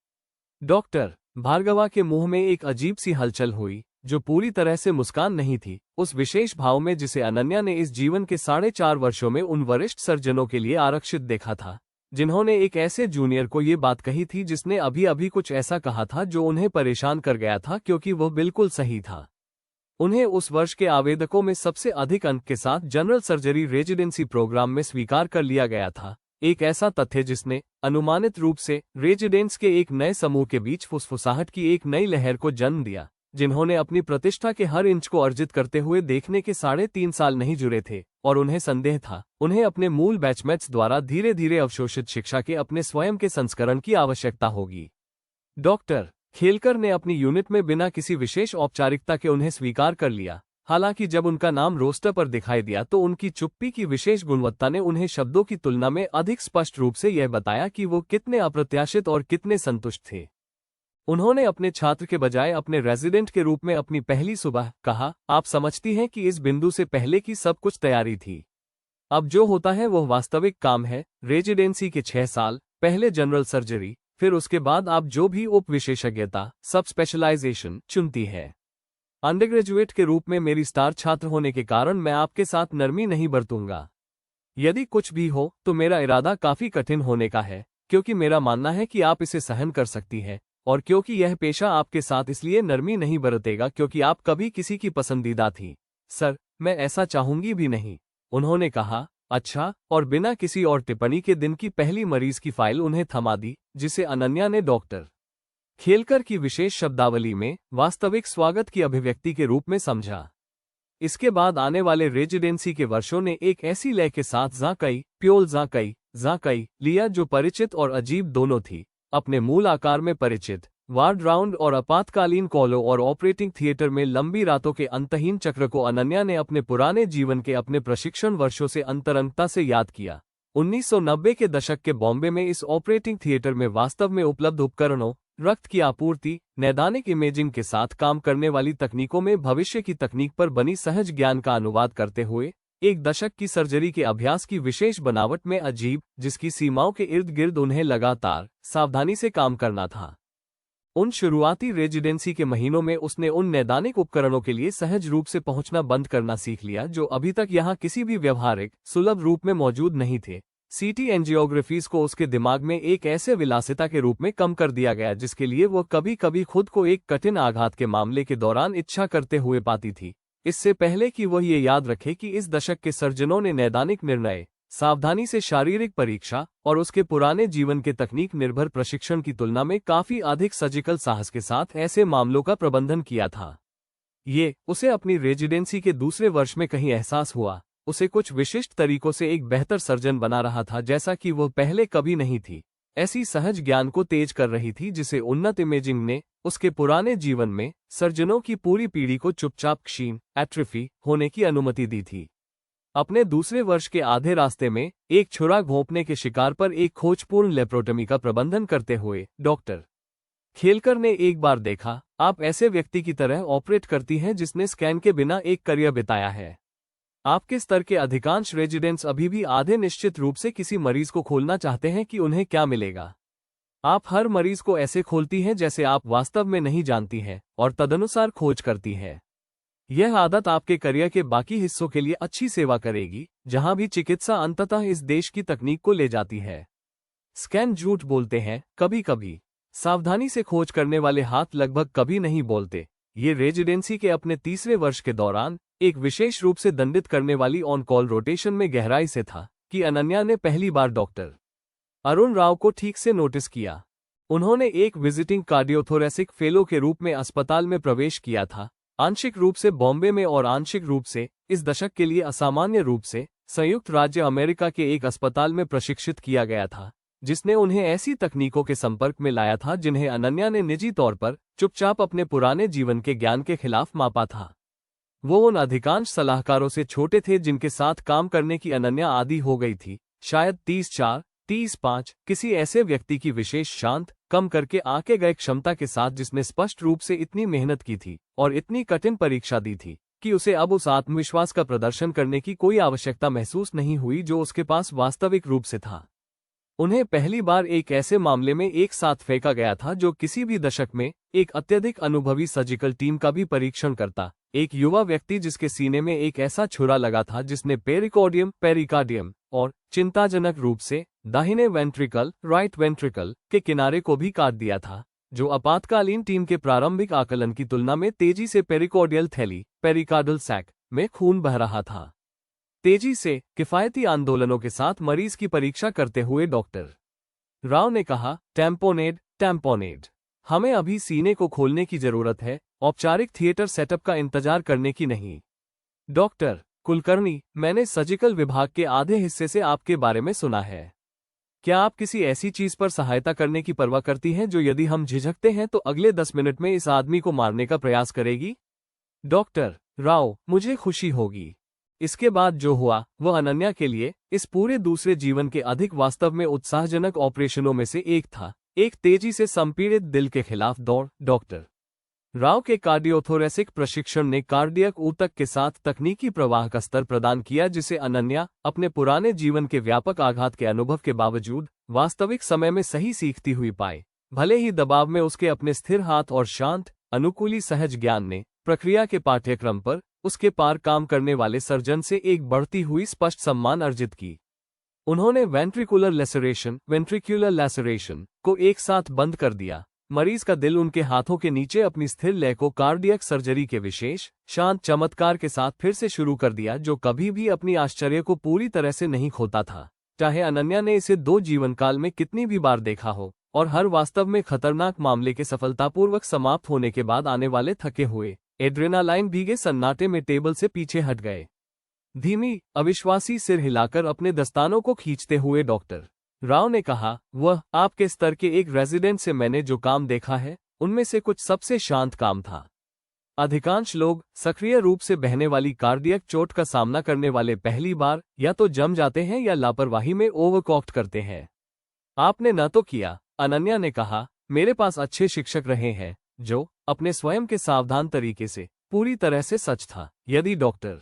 डॉक्टर भार्गवा के मुंह में एक अजीब सी हलचल हुई, जो पूरी तरह से मुस्कान नहीं थी, उस विशेष भाव में जिसे अनन्या ने इस जीवन के 4.5 वर्षों में उन वरिष्ठ सर्जनों के लिए आरक्षित देखा था, जिन्होंने एक ऐसे जूनियर को ये बात कही थी जिसने अभी अभी कुछ ऐसा कहा था जो उन्हें परेशान कर गया था क्योंकि वह बिल्कुल सही था। उन्हें उस वर्ष के आवेदकों में सबसे अधिक अंक के साथ जनरल सर्जरी रेजिडेंसी प्रोग्राम में स्वीकार कर लिया गया था, एक ऐसा तथ्य जिसने अनुमानित रूप से रेजिडेंट्स के एक नए समूह के बीच फुसफुसाहट की एक नई लहर को जन्म दिया, जिन्होंने अपनी प्रतिष्ठा के हर इंच को अर्जित करते हुए देखने के 3.5 साल नहीं जुड़े थे, और उन्हें संदेह था, उन्हें अपने मूल बैचमेट्स द्वारा धीरे धीरे अवशोषित शिक्षा के अपने स्वयं के संस्करण की आवश्यकता होगी। डॉक्टर खेलकर ने अपनी यूनिट में बिना किसी विशेष औपचारिकता के उन्हें स्वीकार कर लिया। हालांकि जब उनका नाम रोस्टर पर दिखाई दिया तो उनकी चुप्पी की विशेष गुणवत्ता ने उन्हें शब्दों की तुलना में अधिक स्पष्ट रूप से यह बताया कि वो कितने अप्रत्याशित और कितने संतुष्ट थे। उन्होंने अपने छात्र के बजाय अपने रेजिडेंट के रूप में अपनी पहली सुबह कहा, आप समझती हैं कि इस बिंदु से पहले की सब कुछ तैयारी थी। अब जो होता है वह वास्तविक काम है। रेजिडेंसी के 6 साल, पहले जनरल सर्जरी, फिर उसके बाद आप जो भी उप विशेषज्ञता, सब स्पेशलाइजेशन चुनती है। अंडरग्रेजुएट के रूप में मेरी स्टार छात्र होने के कारण मैं आपके साथ नरमी नहीं बरतूंगा। यदि कुछ भी हो तो मेरा इरादा काफी कठिन होने का है, क्योंकि मेरा मानना है कि आप इसे सहन कर सकती है, और क्योंकि यह पेशा आपके साथ इसलिए नरमी नहीं बरतेगा क्योंकि आप कभी किसी की पसंदीदा थी। सर, मैं ऐसा चाहूंगी भी नहीं, उन्होंने कहा। अच्छा, और बिना किसी और टिप्पणी के दिन की पहली मरीज की फाइल उन्हें थमा दी, जिसे अनन्या ने डॉक्टर खेलकर की विशेष शब्दावली में वास्तविक स्वागत की अभिव्यक्ति के रूप में समझा। इसके बाद आने वाले रेजिडेंसी के वर्षों ने एक ऐसी लय के साथ ज़ाकई, प्योल ज़ाकई लिया जो परिचित और अजीब दोनों थी। अपने मूल आकार में परिचित, वार्ड राउंड और आपातकालीन कॉलों और ऑपरेटिंग थिएटर में लंबी रातों के अंतहीन चक्र को अनन्या ने अपने पुराने जीवन के अपने प्रशिक्षण वर्षों से अंतरंगता से याद किया। 1990 के दशक के बॉम्बे में इस ऑपरेटिंग थिएटर में वास्तव में उपलब्ध उपकरणों, रक्त की आपूर्ति, नैदानिक इमेजिंग के साथ काम करने वाली तकनीकों में भविष्य की तकनीक पर बनी सहज ज्ञान का अनुवाद करते हुए एक दशक की सर्जरी के अभ्यास की विशेष बनावट में अजीब, जिसकी सीमाओं के इर्द गिर्द उन्हें लगातार सावधानी से काम करना था। उन शुरुआती रेजिडेंसी के महीनों में उसने उन नैदानिक उपकरणों के लिए सहज रूप से पहुंचना बंद करना सीख लिया जो अभी तक यहां किसी भी व्यवहारिक, सुलभ रूप में मौजूद नहीं थे। सीटी एंजियोग्राफीज को उसके दिमाग में एक ऐसे विलासिता के रूप में कम कर दिया गया जिसके लिए वो कभी कभी खुद को एक कठिन आघात के मामले के दौरान इच्छा करते हुए पाती थी, इससे पहले कि वह ये याद रखे कि इस दशक के सर्जनों ने नैदानिक निर्णय, सावधानी से शारीरिक परीक्षा और उसके पुराने जीवन के तकनीक निर्भर प्रशिक्षण की तुलना में काफी अधिक सर्जिकल साहस के साथ ऐसे मामलों का प्रबंधन किया था। ये उसे अपनी रेजिडेंसी के दूसरे वर्ष में कहीं एहसास हुआ, उसे कुछ विशिष्ट तरीकों से एक बेहतर सर्जन बना रहा था जैसा कि वह पहले कभी नहीं थी। ऐसी सहज ज्ञान को तेज कर रही थी जिसे उन्नत इमेजिंग ने उसके पुराने जीवन में सर्जनों की पूरी पीढ़ी को चुपचाप क्षीण, एट्रोफी होने की अनुमति दी थी। अपने दूसरे वर्ष के आधे रास्ते में एक छुरा घोंपने के शिकार पर एक खोजपूर्ण लेप्रोटमी का प्रबंधन करते हुए डॉक्टर खेलकर ने एक बार देखा, आप ऐसे व्यक्ति की तरह ऑपरेट करती हैं जिसने स्कैन के बिना एक करियर बिताया है। आपके स्तर के अधिकांश रेजिडेंट्स अभी भी आधे निश्चित रूप से किसी मरीज को खोलना चाहते हैं कि उन्हें क्या मिलेगा। आप हर मरीज को ऐसे खोलती हैं जैसे आप वास्तव में नहीं जानती हैं और तदनुसार खोज करती हैं। यह आदत आपके करियर के बाकी हिस्सों के लिए अच्छी सेवा करेगी, जहां भी चिकित्सा अंततः इस देश की तकनीक को ले जाती है। स्कैन झूठ बोलते हैं कभी कभी। सावधानी से खोज करने वाले हाथ लगभग कभी नहीं बोलते। ये रेजिडेंसी के अपने तीसरे वर्ष के दौरान एक विशेष रूप से दंडित करने वाली ऑन कॉल रोटेशन में गहराई से था कि अनन्या ने पहली बार डॉक्टर अरुण राव को ठीक से नोटिस किया। उन्होंने एक विजिटिंग कार्डियोथोरेसिक फेलो के रूप में अस्पताल में प्रवेश किया था, आंशिक रूप से बॉम्बे में और आंशिक रूप से इस दशक के लिए असामान्य रूप से संयुक्त राज्य अमेरिका के एक अस्पताल में प्रशिक्षित किया गया था, जिसने उन्हें ऐसी तकनीकों के संपर्क में लाया था जिन्हें अनन्या ने निजी तौर पर चुपचाप अपने पुराने जीवन के ज्ञान के खिलाफ मापा था। वो उन अधिकांश सलाहकारों से छोटे थे जिनके साथ काम करने की अनन्या आदी हो गई थी, शायद 30-4, 30-5, किसी ऐसे व्यक्ति की विशेष शांत, कम करके आके गए क्षमता के साथ जिसने स्पष्ट रूप से इतनी मेहनत की थी और इतनी कठिन परीक्षा दी थी कि उसे अब उस आत्मविश्वास का प्रदर्शन करने की कोई आवश्यकता महसूस नहीं हुई जो उसके पास वास्तविक रूप से था। उन्हें पहली बार एक ऐसे मामले में एक साथ फेंका गया था जो किसी भी दशक में एक अत्यधिक अनुभवी सर्जिकल टीम का भी परीक्षण करता, एक युवा व्यक्ति जिसके सीने में एक ऐसा छुरा लगा था जिसने पेरिकार्डियम और चिंताजनक रूप से दाहिने राइट वेंट्रिकल के किनारे को भी काट दिया था, जो आपातकालीन टीम के प्रारंभिक आकलन की तुलना में तेजी से पेरिकॉर्डियल थैली पेरिकार्डल सैक में खून बह रहा था। तेजी से किफायती आंदोलनों के साथ मरीज की परीक्षा करते हुए डॉक्टर राव ने कहा, टैम्पोनेड। हमें अभी सीने को खोलने की जरूरत है, औपचारिक थिएटर सेटअप का इंतजार करने की नहीं। डॉक्टर कुलकर्णी, मैंने सर्जिकल विभाग के आधे हिस्से से आपके बारे में सुना है। क्या आप किसी ऐसी चीज पर सहायता करने की परवाह करती हैं जो यदि हम झिझकते हैं तो अगले 10 मिनट में इस आदमी को मारने का प्रयास करेगी? डॉक्टर राव, मुझे खुशी होगी। इसके बाद जो हुआ वह अनन्या के लिए इस पूरे दूसरे जीवन के अधिक वास्तव में उत्साहजनक ऑपरेशनों में से एक था, एक तेजी से संपीड़ित दिल के खिलाफ दौड़। डॉक्टर राव के कार्डियोथोरेसिक प्रशिक्षण ने कार्डियक ऊतक के साथ तकनीकी प्रवाह का स्तर प्रदान किया जिसे अनन्या अपने पुराने जीवन के व्यापक आघात के अनुभव के बावजूद वास्तविक समय में सही सीखती हुई पाए। भले ही दबाव में उसके अपने स्थिर हाथ और शांत अनुकूली सहज ज्ञान ने प्रक्रिया के पाठ्यक्रम पर उसके पार काम करने वाले सर्जन से एक बढ़ती हुई स्पष्ट सम्मान अर्जित की। उन्होंने वेंट्रिकुलर लैसरेशन को एक साथ बंद कर दिया। मरीज का दिल उनके हाथों के नीचे अपनी स्थिर लय को कार्डियक सर्जरी के विशेष शांत चमत्कार के साथ फिर से शुरू कर दिया, जो कभी भी अपनी आश्चर्य को पूरी तरह से नहीं खोता था, चाहे अनन्या ने इसे 2 जीवन काल में कितनी भी बार देखा हो, और हर वास्तव में खतरनाक मामले के सफलतापूर्वक समाप्त होने के बाद आने वाले थके हुए एड्रेनालाइन भीगे सन्नाटे में टेबल से पीछे हट गए। धीमी अविश्वासी सिर हिलाकर अपने दस्तानों को खींचते हुए डॉक्टर राव ने कहा, वह आपके स्तर के एक रेजिडेंट से मैंने जो काम देखा है उनमें से कुछ सबसे शांत काम था। अधिकांश लोग सक्रिय रूप से बहने वाली कार्डियक चोट का सामना करने वाले पहली बार या तो जम जाते हैं या लापरवाही में ओवरकॉक्ट करते हैं। आपने न तो किया। अनन्या ने कहा, मेरे पास अच्छे शिक्षक रहे हैं, जो अपने स्वयं के सावधान तरीके से पूरी तरह से सच था। यदि डॉक्टर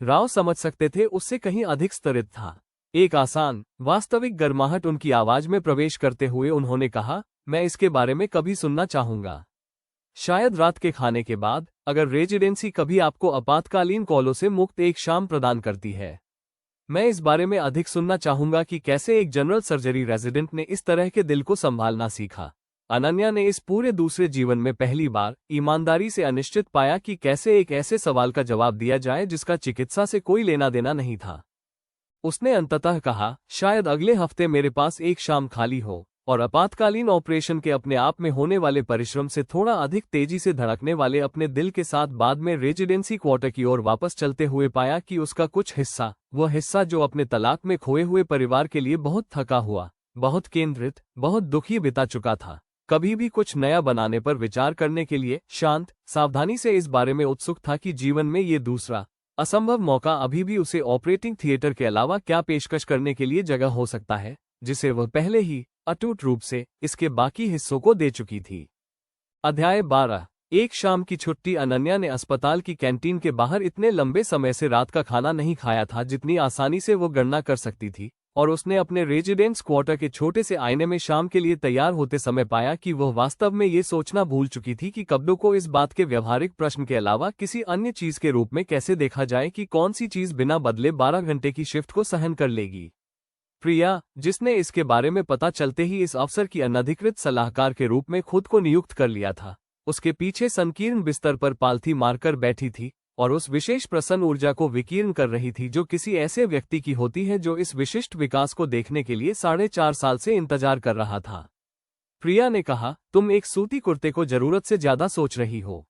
राव समझ सकते थे उससे कहीं अधिक स्तरित था। एक आसान वास्तविक गर्माहट उनकी आवाज में प्रवेश करते हुए उन्होंने कहा, मैं इसके बारे में कभी सुनना चाहूंगा। शायद रात के खाने के बाद, अगर रेजिडेंसी कभी आपको आपातकालीन कॉलों से मुक्त एक शाम प्रदान करती है। मैं इस बारे में अधिक सुनना चाहूंगा कि कैसे एक जनरल सर्जरी रेजिडेंट ने इस तरह के दिल को संभालना सीखा। अनन्या ने इस पूरे दूसरे जीवन में पहली बार ईमानदारी से अनिश्चित पाया कि कैसे एक ऐसे सवाल का जवाब दिया जाए जिसका चिकित्सा से कोई लेना देना नहीं था। उसने अंततः कहा, शायद अगले हफ्ते मेरे पास एक शाम खाली हो और आपातकालीन ऑपरेशन के अपने आप में होने वाले परिश्रम से थोड़ा अधिक तेजी से धड़कने वाले अपने दिल के साथ बाद में रेजिडेंसी क्वार्टर की ओर वापस चलते हुए पाया कि उसका कुछ हिस्सा, वह हिस्सा जो अपने तलाक में खोए हुए परिवार के लिए बहुत थका हुआ, बहुत केंद्रित, बहुत दुखी बिता चुका था, कभी भी कुछ नया बनाने पर विचार करने के लिए शांत सावधानी से इस बारे में उत्सुक था कि जीवन में ये दूसरा असंभव मौका अभी भी उसे ऑपरेटिंग थिएटर के अलावा क्या पेशकश करने के लिए जगह हो सकता है, जिसे वह पहले ही अटूट रूप से इसके बाकी हिस्सों को दे चुकी थी। अध्याय 12। एक शाम की छुट्टी। अनन्या ने अस्पताल की कैंटीन के बाहर इतने लंबे समय से रात का खाना नहीं खाया था जितनी आसानी से वो गणना कर सकती थी। और उसने अपने रेजिडेंस क्वार्टर के छोटे से आईने में शाम के लिए तैयार होते समय पाया कि वह वास्तव में ये सोचना भूल चुकी थी कि कपड़ों को इस बात के व्यवहारिक प्रश्न के अलावा किसी अन्य चीज के रूप में कैसे देखा जाए कि कौन सी चीज बिना बदले 12 घंटे की शिफ्ट को सहन कर लेगी। प्रिया, जिसने इसके बारे में पता चलते ही इस अफसर की अनधिकृत सलाहकार के रूप में खुद को नियुक्त कर लिया था, उसके पीछे संकीर्ण बिस्तर पर पालथी मारकर बैठी थी और उस विशेष प्रसन्न ऊर्जा को विकीर्ण कर रही थी जो किसी ऐसे व्यक्ति की होती है जो इस विशिष्ट विकास को देखने के लिए 4.5 साल से इंतजार कर रहा था। प्रिया ने कहा, तुम एक सूती कुर्ते को जरूरत से ज्यादा सोच रही हो।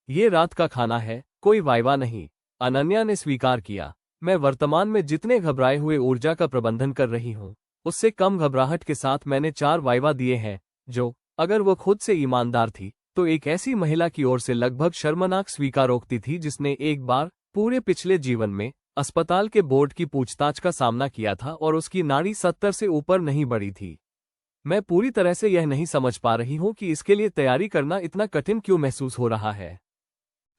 ये रात का खाना है, कोई वाइवा नहीं। अनन्या ने स्वीकार किया। मैं वर्तमान में जितने घबराए हुए ऊर्जा का प्रबंधन कर रही हूँ, उससे कम घबराहट के साथ मैंने 4 वाइवा दिए हैं, जो, अगर वो खुद से ईमानदार थी, तो एक ऐसी महिला की ओर से लगभग शर्मनाक स्वीकारोक्ति थी जिसने एक बार पूरे पिछले जीवन में अस्पताल के बोर्ड की पूछताछ का सामना किया था और उसकी नाड़ी 70 से ऊपर नहीं बढ़ी थी। मैं पूरी तरह से यह नहीं समझ पा रही हूँ कि इसके लिए तैयारी करना इतना कठिन क्यों महसूस हो रहा है।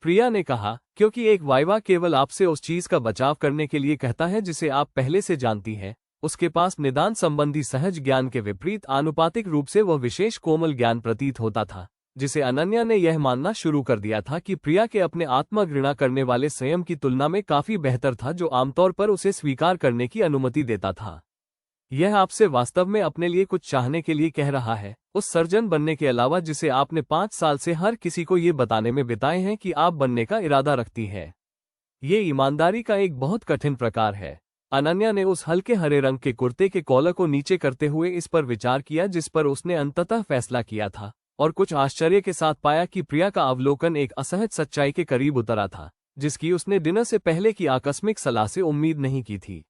प्रिया ने कहा, क्योंकि एक वाइवा केवल आपसे उस चीज का बचाव करने के लिए कहता है जिसे आप पहले से जानती हैं। उसके पास निदान संबंधी सहज ज्ञान के विपरीत आनुपातिक रूप से वह विशेष कोमल ज्ञान प्रतीत होता था, जिसे अनन्या ने यह मानना शुरू कर दिया था कि प्रिया के अपने आत्मघृणा करने वाले संयम की तुलना में काफी बेहतर था, जो आमतौर पर उसे स्वीकार करने की अनुमति देता था। यह आपसे वास्तव में अपने लिए कुछ चाहने के लिए कह रहा है, उस सर्जन बनने के अलावा जिसे आपने 5 साल से हर किसी को ये बताने में बिताए हैं कि आप बनने का इरादा रखती है। ये ईमानदारी का एक बहुत कठिन प्रकार है। अनन्या ने उस हल्के हरे रंग के कुर्ते के कॉलर को नीचे करते हुए इस पर विचार किया जिस पर उसने अंततः फैसला किया था, और कुछ आश्चर्य के साथ पाया कि प्रिया का अवलोकन एक असहज सच्चाई के करीब उतरा था, जिसकी उसने डिनर से पहले की आकस्मिक सलाह से उम्मीद नहीं की थी।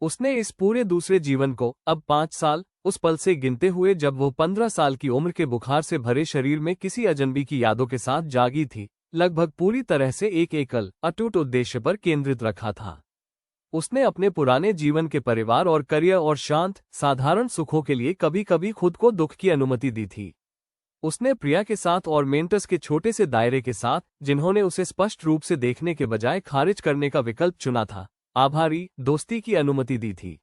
उसने इस पूरे दूसरे जीवन को अब 5 साल उस पल से गिनते हुए जब वो 15 साल की उम्र के बुखार से भरे शरीर में किसी अजनबी की यादों के साथ जागी थी, लगभग पूरी तरह से एक एकल अटूट उद्देश्य पर केंद्रित रखा था। उसने अपने पुराने जीवन के परिवार और करियर और शांत साधारण सुखों के लिए कभी कभी खुद को दुख की अनुमति दी थी। उसने प्रिया के साथ और मेंटर्स के छोटे से दायरे के साथ, जिन्होंने उसे स्पष्ट रूप से देखने के बजाय खारिज करने का विकल्प चुना था, आभारी दोस्ती की अनुमति दी थी।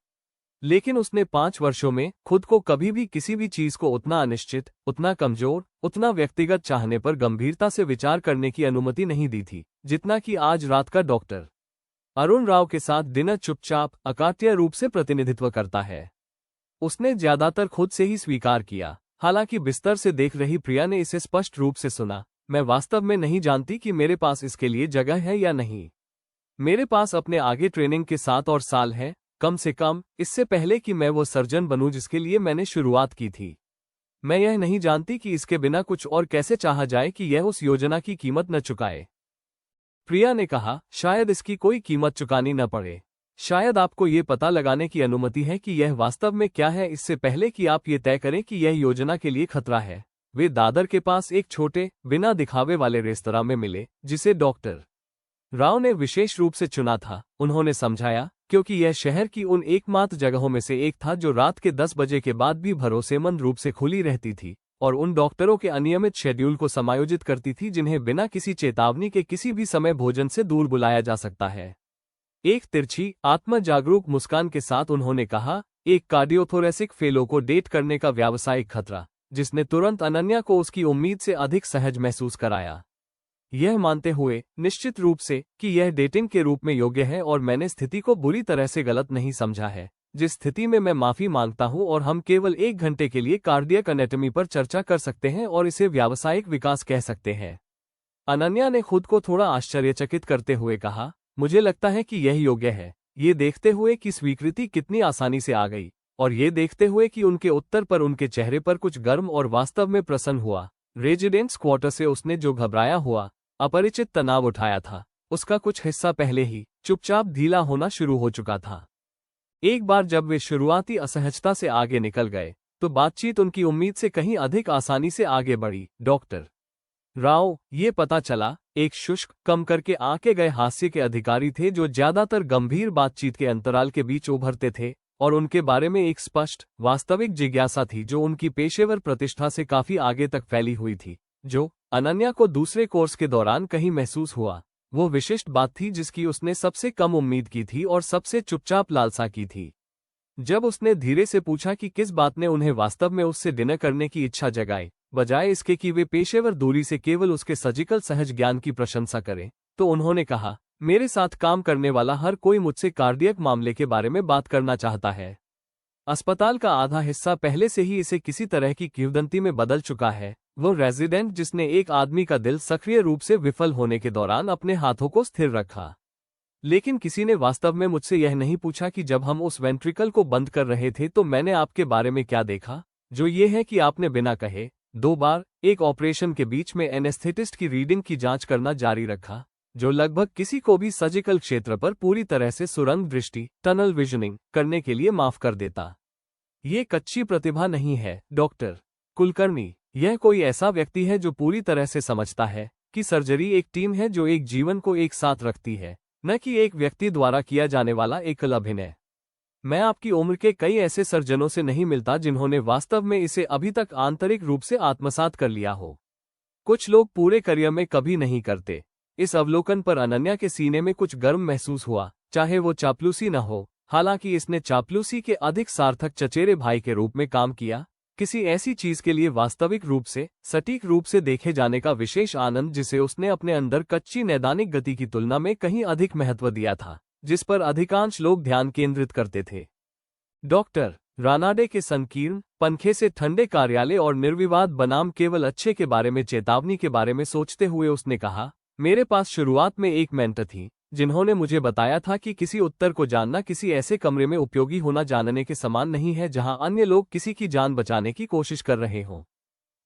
लेकिन उसने 5 वर्षों में खुद को कभी भी किसी भी चीज को उतना अनिश्चित, उतना कमजोर, उतना व्यक्तिगत चाहने पर गंभीरता से विचार करने की अनुमति नहीं दी थी, जितना कि आज रात का डॉक्टर अरुण राव के साथ डिनर चुपचाप अकाट्य रूप से प्रतिनिधित्व करता है। उसने ज्यादातर खुद से ही स्वीकार किया। हालांकि बिस्तर से देख रही प्रिया ने इसे स्पष्ट रूप से सुना। मैं वास्तव में नहीं जानती कि मेरे पास इसके लिए जगह है या नहीं। मेरे पास अपने आगे ट्रेनिंग के 7 और साल है, कम से कम इससे पहले कि मैं वो सर्जन बनूं जिसके लिए मैंने शुरुआत की थी। मैं यह नहीं जानती कि इसके बिना कुछ और कैसे चाहा जाए कि यह उस योजना की कीमत न चुकाए। प्रिया ने कहा, शायद इसकी कोई कीमत चुकानी न पड़े। शायद आपको ये पता लगाने की अनुमति है कि यह वास्तव में क्या है इससे पहले कि आप ये तय करें कि यह योजना के लिए खतरा है। वे दादर के पास एक छोटे, बिना दिखावे वाले रेस्तरां में मिले, जिसे डॉक्टर राव ने विशेष रूप से चुना था। उन्होंने समझाया, क्योंकि यह शहर की उन एकमात्र जगहों में से एक था जो रात के 10 बजे के बाद भी भरोसेमंद रूप से खुली रहती थी और उन डॉक्टरों के अनियमित शेड्यूल को समायोजित करती थी जिन्हें बिना किसी चेतावनी के किसी भी समय भोजन से दूर बुलाया जा सकता है। एक तिरछी, आत्म जागरूक मुस्कान के साथ उन्होंने कहा, एक कार्डियोथोरेसिक फेलो को डेट करने का व्यावसायिक खतरा, जिसने तुरंत अनन्या को उसकी उम्मीद से अधिक सहज महसूस कराया। यह मानते हुए, निश्चित रूप से, कि यह डेटिंग के रूप में योग्य है और मैंने स्थिति को बुरी तरह से गलत नहीं समझा है, जिस स्थिति में मैं माफी मांगता हूं और हम केवल 1 घंटे के लिए कार्डियक एनाटॉमी पर चर्चा कर सकते हैं और इसे व्यावसायिक विकास कह सकते हैं। अनन्या ने खुद को थोड़ा आश्चर्यचकित करते हुए कहा, मुझे लगता है कि यह योग्य है। ये देखते हुए कि स्वीकृति कितनी आसानी से आ गई, और ये देखते हुए कि उनके उत्तर पर उनके चेहरे पर कुछ गर्म और वास्तव में प्रसन्न हुआ। रेजिडेंस क्वार्टर से उसने जो घबराया हुआ, अपरिचित तनाव उठाया था, उसका कुछ हिस्सा पहले ही चुपचाप ढीला होना शुरू हो चुका था। एक बार जब वे शुरुआती असहजता से आगे निकल गए, तो बातचीत उनकी उम्मीद से कहीं अधिक आसानी से आगे बढ़ी। डॉक्टर राव, ये पता चला, एक शुष्क, कम करके आंके गए हास्य के अधिकारी थे जो ज्यादातर गंभीर बातचीत के अंतराल के बीच उभरते थे, और उनके बारे में एक स्पष्ट, वास्तविक जिज्ञासा थी जो उनकी पेशेवर प्रतिष्ठा से काफी आगे तक फैली हुई थी। जो अनन्या को दूसरे कोर्स के दौरान कहीं महसूस हुआ, वो विशिष्ट बात थी जिसकी उसने सबसे कम उम्मीद की थी और सबसे चुपचाप लालसा की थी। जब उसने धीरे से पूछा कि किस बात ने उन्हें वास्तव में उससे डिनर करने की इच्छा जगाई, बजाय इसके कि वे पेशेवर दूरी से केवल उसके सर्जिकल सहज ज्ञान की प्रशंसा करें, तो उन्होंने कहा, मेरे साथ काम करने वाला हर कोई मुझसे कार्डियक मामले के बारे में बात करना चाहता है। अस्पताल का आधा हिस्सा पहले से ही इसे किसी तरह की किंवदंती में बदल चुका है। वो रेजिडेंट जिसने एक आदमी का दिल सक्रिय रूप से विफल होने के दौरान अपने हाथों को स्थिर रखा। लेकिन किसी ने वास्तव में मुझसे यह नहीं पूछा कि जब हम उस वेंट्रिकल को बंद कर रहे थे तो मैंने आपके बारे में क्या देखा, जो ये है कि आपने बिना कहे 2 बार एक ऑपरेशन के बीच में एनेस्थेटिस्ट की रीडिंग की जांच करना जारी रखा, जो लगभग किसी को भी सर्जिकल क्षेत्र पर पूरी तरह से सुरंग दृष्टि टनल विजनिंग करने के लिए माफ कर देता। ये कच्ची प्रतिभा नहीं है, डॉक्टर कुलकर्णी। यह कोई ऐसा व्यक्ति है जो पूरी तरह से समझता है कि सर्जरी एक टीम है जो एक जीवन को एक साथ रखती है, न कि एक व्यक्ति द्वारा किया जाने वाला एकल अभिनय। मैं आपकी उम्र के कई ऐसे सर्जनों से नहीं मिलता जिन्होंने वास्तव में इसे अभी तक आंतरिक रूप से आत्मसात कर लिया हो। कुछ लोग पूरे करियर में कभी नहीं करते। इस अवलोकन पर अनन्या के सीने में कुछ गर्म महसूस हुआ, चाहे वो चापलूसी न हो। हालांकि इसने चापलूसी के अधिक सार्थक चचेरे भाई के रूप में काम किया, किसी ऐसी चीज के लिए वास्तविक रूप से सटीक रूप से देखे जाने का विशेष आनंद जिसे उसने अपने अंदर कच्ची नैदानिक गति की तुलना में कहीं अधिक महत्व दिया था, जिस पर अधिकांश लोग ध्यान केंद्रित करते थे। डॉक्टर रानाडे के संकीर्ण पंखे से ठंडे कार्यालय और निर्विवाद बनाम केवल अच्छे के बारे में चेतावनी के बारे में सोचते हुए उसने कहा, मेरे पास शुरुआत में एक मेंटर थी जिन्होंने मुझे बताया था कि किसी उत्तर को जानना किसी ऐसे कमरे में उपयोगी होना जानने के समान नहीं है जहां अन्य लोग किसी की जान बचाने की कोशिश कर रहे हों।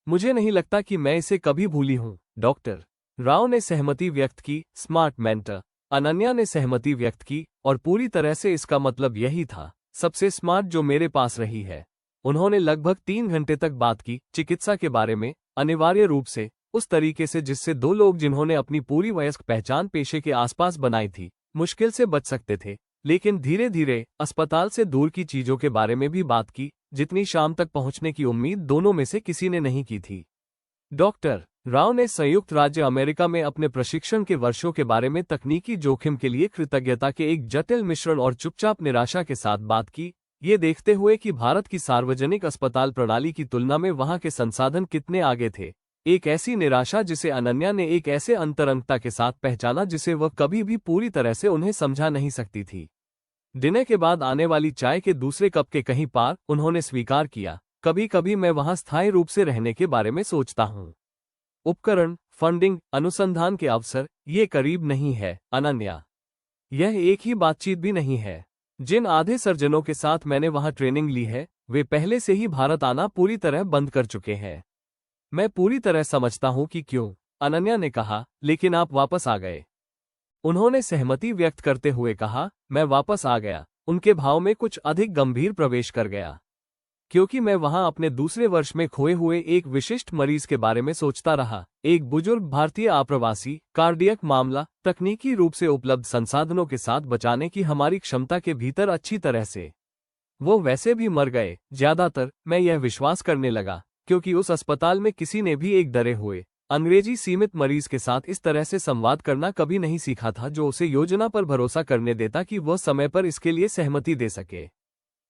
मुझे नहीं लगता कि मैं इसे कभी भूली हूं। डॉक्टर राव ने सहमति व्यक्त की। Smart mentor. अनन्या ने सहमति व्यक्त की, और पूरी तरह से इसका मतलब यही था, सबसे स्मार्ट जो मेरे पास रही है। उन्होंने लगभग 3 घंटे तक बात की, चिकित्सा के बारे में, अनिवार्य रूप से उस तरीके से जिससे 2 लोग जिन्होंने अपनी पूरी वयस्क पहचान पेशे के आसपास बनाई थी, मुश्किल से बच सकते थे। लेकिन धीरे धीरे अस्पताल से दूर की चीजों के बारे में भी बात की, जितनी शाम तक पहुंचने की उम्मीद दोनों में से किसी ने नहीं की थी। डॉक्टर राव ने संयुक्त राज्य अमेरिका में अपने प्रशिक्षण के वर्षों के बारे में तकनीकी जोखिम के लिए कृतज्ञता के एक जटिल मिश्रण और चुपचाप निराशा के साथ बात की, ये देखते हुए कि भारत की सार्वजनिक अस्पताल प्रणाली की तुलना में वहां के संसाधन कितने आगे थे। एक ऐसी निराशा जिसे अनन्या ने एक ऐसे अंतरंगता के साथ पहचाना जिसे वह कभी भी पूरी तरह से उन्हें समझा नहीं सकती थी। डिनर के बाद आने वाली चाय के दूसरे कप के कहीं पार उन्होंने स्वीकार किया, कभी कभी मैं वहां स्थायी रूप से रहने के बारे में सोचता हूं। उपकरण, फंडिंग, अनुसंधान के अवसर, ये करीब नहीं है अनन्या। यह एक ही बातचीत भी नहीं है। जिन आधे सर्जनों के साथ मैंने वहां ट्रेनिंग ली है, वे पहले से ही भारत आना पूरी तरह बंद कर चुके हैं। मैं पूरी तरह समझता हूं कि क्यों, अनन्या ने कहा, लेकिन आप वापस आ गए। उन्होंने सहमति व्यक्त करते हुए कहा, मैं वापस आ गया। उनके भाव में कुछ अधिक गंभीर प्रवेश कर गया, क्योंकि मैं वहां अपने दूसरे वर्ष में खोए हुए एक विशिष्ट मरीज के बारे में सोचता रहा। एक बुजुर्ग भारतीय आप्रवासी, कार्डियक मामला, तकनीकी रूप से उपलब्ध संसाधनों के साथ बचाने की हमारी क्षमता के भीतर अच्छी तरह से। वो वैसे भी मर गए, ज्यादातर, मैं यह विश्वास करने लगा, क्योंकि उस अस्पताल में किसी ने भी एक डरे हुए अंग्रेजी सीमित मरीज के साथ इस तरह से संवाद करना कभी नहीं सीखा था जो उसे योजना पर भरोसा करने देता कि वह समय पर इसके लिए सहमति दे सके।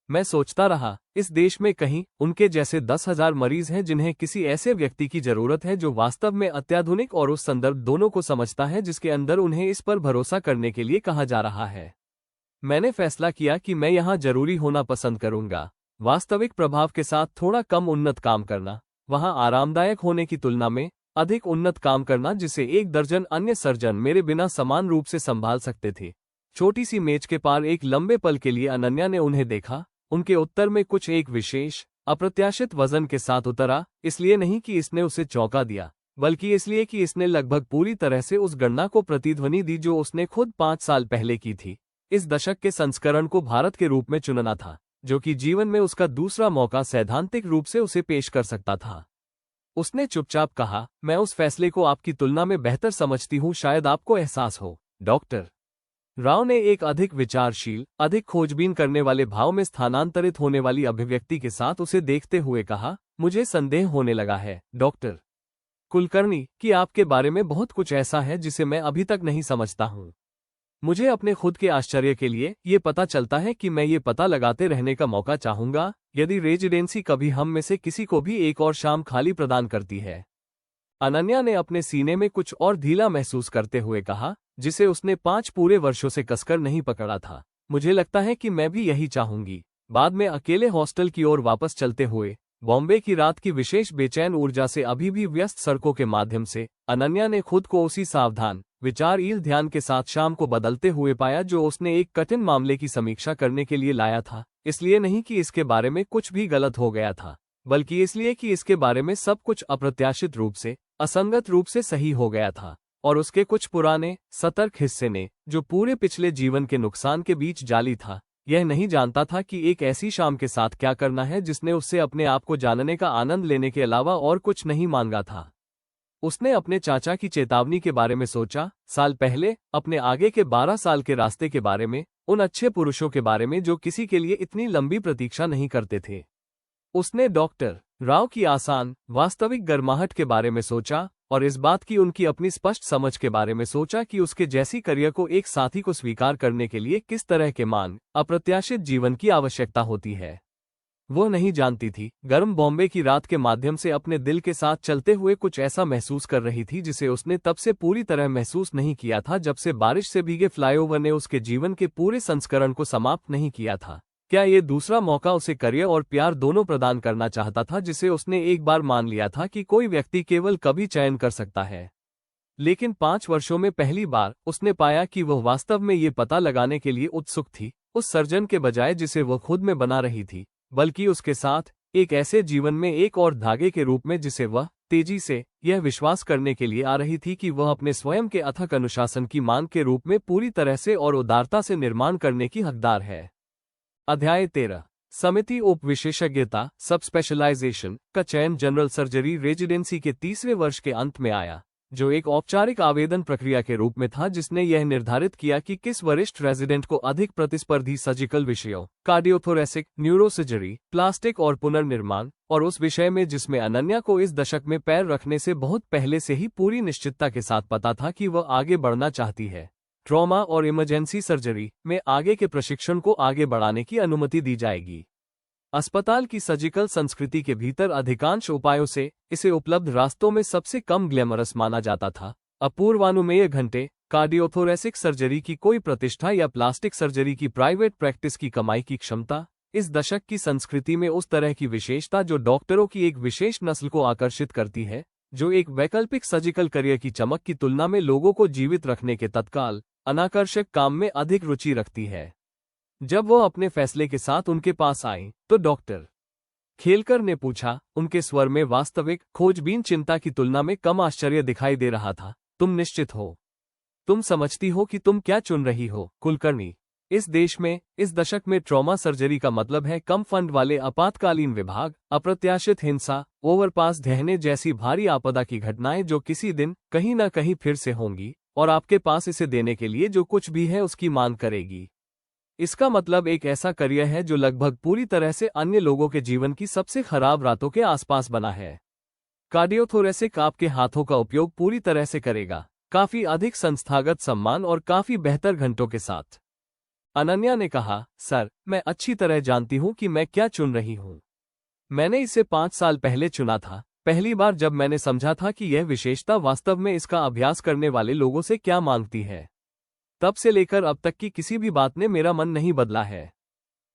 मैं सोचता रहा, इस देश में कहीं उनके जैसे 10,000 मरीज हैं जिन्हें किसी ऐसे व्यक्ति की जरूरत है जो वास्तव में अत्याधुनिक और उस संदर्भ दोनों को समझता है जिसके अंदर उन्हें इस पर भरोसा करने के लिए कहा जा रहा है। मैंने फैसला किया कि मैं यहाँ जरूरी होना पसंद करूंगा, वास्तविक प्रभाव के साथ थोड़ा कम उन्नत काम करना, वहां आरामदायक होने की तुलना में अधिक उन्नत काम करना जिसे 1 दर्जन अन्य सर्जन मेरे बिना समान रूप से संभाल सकते थे। छोटी सी मेज के पार एक लंबे पल के लिए अनन्या ने उन्हें देखा। उनके उत्तर में कुछ एक विशेष अप्रत्याशित वजन के साथ उतरा, इसलिए नहीं कि इसने उसे चौंका दिया, बल्कि इसलिए कि इसने लगभग पूरी तरह से उस गणना को प्रतिध्वनि दी जो उसने खुद 5 साल पहले की थी। इस दशक के संस्करण को भारत के रूप में चुनना था, जो कि जीवन में उसका दूसरा मौका सैद्धांतिक रूप से उसे पेश कर सकता था। उसने चुपचाप कहा, मैं उस फैसले को आपकी तुलना में बेहतर समझती हूं, शायद आपको एहसास हो। डॉक्टर राव ने एक अधिक विचारशील, अधिक खोजबीन करने वाले भाव में स्थानांतरित होने वाली अभिव्यक्ति के साथ उसे देखते हुए कहा, मुझे संदेह होने लगा है, डॉक्टर कुलकर्णी, कि आपके बारे में बहुत कुछ ऐसा है जिसे मैं अभी तक नहीं समझता हूं। मुझे अपने खुद के आश्चर्य के लिए ये पता चलता है कि मैं ये पता लगाते रहने का मौका चाहूंगा यदि रेजिडेंसी कभी हम में से किसी को भी एक और शाम खाली प्रदान करती है। अनन्या ने अपने सीने में कुछ और ढीला महसूस करते हुए कहा, जिसे उसने 5 पूरे वर्षों से कसकर नहीं पकड़ा था। मुझे लगता है कि मैं भी यही चाहूंगी। बाद में अकेले हॉस्टल की ओर वापस चलते हुए बॉम्बे की रात की विशेष बेचैन ऊर्जा से अभी भी व्यस्त सड़कों के माध्यम से अनन्या ने खुद को उसी सावधान विचारहीन ध्यान के साथ शाम को बदलते हुए पाया जो उसने एक कठिन मामले की समीक्षा करने के लिए लाया था। इसलिए नहीं कि इसके बारे में कुछ भी गलत हो गया था, बल्कि इसलिए कि इसके बारे में सब कुछ अप्रत्याशित रूप से, असंगत रूप से सही हो गया था, और उसके कुछ पुराने सतर्क हिस्से ने, जो पूरे पिछले जीवन के नुकसान के बीच जाली था, यह नहीं जानता था कि एक ऐसी शाम के साथ क्या करना है जिसने उससे अपने आप को जानने का आनंद लेने के अलावा और कुछ नहीं मांगा था। उसने अपने चाचा की चेतावनी के बारे में सोचा, साल पहले, अपने आगे के 12 साल के रास्ते के बारे में, उन अच्छे पुरुषों के बारे में जो किसी के लिए इतनी लंबी प्रतीक्षा नहीं करते थे। उसने डॉक्टर राव की आसान, वास्तविक गर्माहट के बारे में सोचा, और इस बात की उनकी अपनी स्पष्ट समझ के बारे में सोचा कि उसके जैसी करियर को एक साथी को स्वीकार करने के लिए किस तरह के मान, अप्रत्याशित जीवन की आवश्यकता होती है। वो नहीं जानती थी, गर्म बॉम्बे की रात के माध्यम से अपने दिल के साथ चलते हुए कुछ ऐसा महसूस कर रही थी जिसे उसने तब से पूरी तरह महसूस नहीं किया था जब से बारिश से भीगे फ्लाईओवर ने उसके जीवन के पूरे संस्करण को समाप्त नहीं किया था। क्या ये दूसरा मौका उसे करियर और प्यार दोनों प्रदान करना चाहता था जिसे उसने एक बार मान लिया था कि कोई व्यक्ति केवल कभी चयन कर सकता है। लेकिन 5 वर्षों में पहली बार उसने पाया कि वह वास्तव में ये पता लगाने के लिए उत्सुक थी, उस सर्जन के बजाय जिसे वह खुद में बना रही थी, बल्कि उसके साथ एक ऐसे जीवन में एक और धागे के रूप में जिसे वह तेजी से यह विश्वास करने के लिए आ रही थी कि वह अपने स्वयं के अथक अनुशासन की मांग के रूप में पूरी तरह से और उदारता से निर्माण करने की हकदार है। अध्याय 13। समिति उप विशेषज्ञता सब स्पेशलाइजेशन का चयन जनरल सर्जरी रेजिडेंसी के 3वें वर्ष के अंत में आया, जो एक औपचारिक आवेदन प्रक्रिया के रूप में था जिसने यह निर्धारित किया कि किस वरिष्ठ रेजिडेंट को अधिक प्रतिस्पर्धी सर्जिकल विषयों, कार्डियोथोरेसिक, न्यूरोसर्जरी, प्लास्टिक और पुनर्निर्माण, और उस विषय में जिसमें अनन्या को इस दशक में पैर रखने से बहुत पहले से ही पूरी निश्चितता के साथ पता था कि वह आगे बढ़ना चाहती है, ट्रॉमा और इमरजेंसी सर्जरी में आगे के प्रशिक्षण को आगे बढ़ाने की अनुमति दी जाएगी। अस्पताल की सर्जिकल संस्कृति के भीतर अधिकांश उपायों से इसे उपलब्ध रास्तों में सबसे कम ग्लैमरस माना जाता था। अपूर्वानुमेय घंटे, कार्डियोथोरेसिक सर्जरी की कोई प्रतिष्ठा या प्लास्टिक सर्जरी की प्राइवेट प्रैक्टिस की कमाई की क्षमता, इस दशक की संस्कृति में उस तरह की विशेषता जो डॉक्टरों की एक विशेष नस्ल को आकर्षित करती है, जो एक वैकल्पिक सर्जिकल करियर की चमक की तुलना में लोगों को जीवित रखने के तत्काल अनाकर्षक काम में अधिक रुचि रखती है। जब वो अपने फैसले के साथ उनके पास आई, तो डॉक्टर खेलकर ने पूछा, उनके स्वर में वास्तविक खोजबीन चिंता की तुलना में कम आश्चर्य दिखाई दे रहा था, तुम निश्चित हो? तुम समझती हो कि तुम क्या चुन रही हो, कुलकर्णी? इस देश में, इस दशक में ट्रॉमा सर्जरी का मतलब है कम फंड वाले आपातकालीन विभाग, अप्रत्याशित हिंसा, ओवरपास ढहने जैसी भारी आपदा की घटनाएं जो किसी दिन कहीं न कहीं फिर से होंगी, और आपके पास इसे देने के लिए जो कुछ भी है उसकी मांग करेगी। इसका मतलब एक ऐसा करियर है जो लगभग पूरी तरह से अन्य लोगों के जीवन की सबसे खराब रातों के आसपास बना है। कार्डियोथोरेसिक आपके हाथों का उपयोग पूरी तरह से करेगा, काफी अधिक संस्थागत सम्मान और काफी बेहतर घंटों के साथ। अनन्या ने कहा, सर, मैं अच्छी तरह जानती हूं कि मैं क्या चुन रही हूं। मैंने इसे 5 साल पहले चुना था, पहली बार जब मैंने समझा था कि यह विशेषता वास्तव में इसका अभ्यास करने वाले लोगों से क्या मांगती है। तब से लेकर अब तक की किसी भी बात ने मेरा मन नहीं बदला है।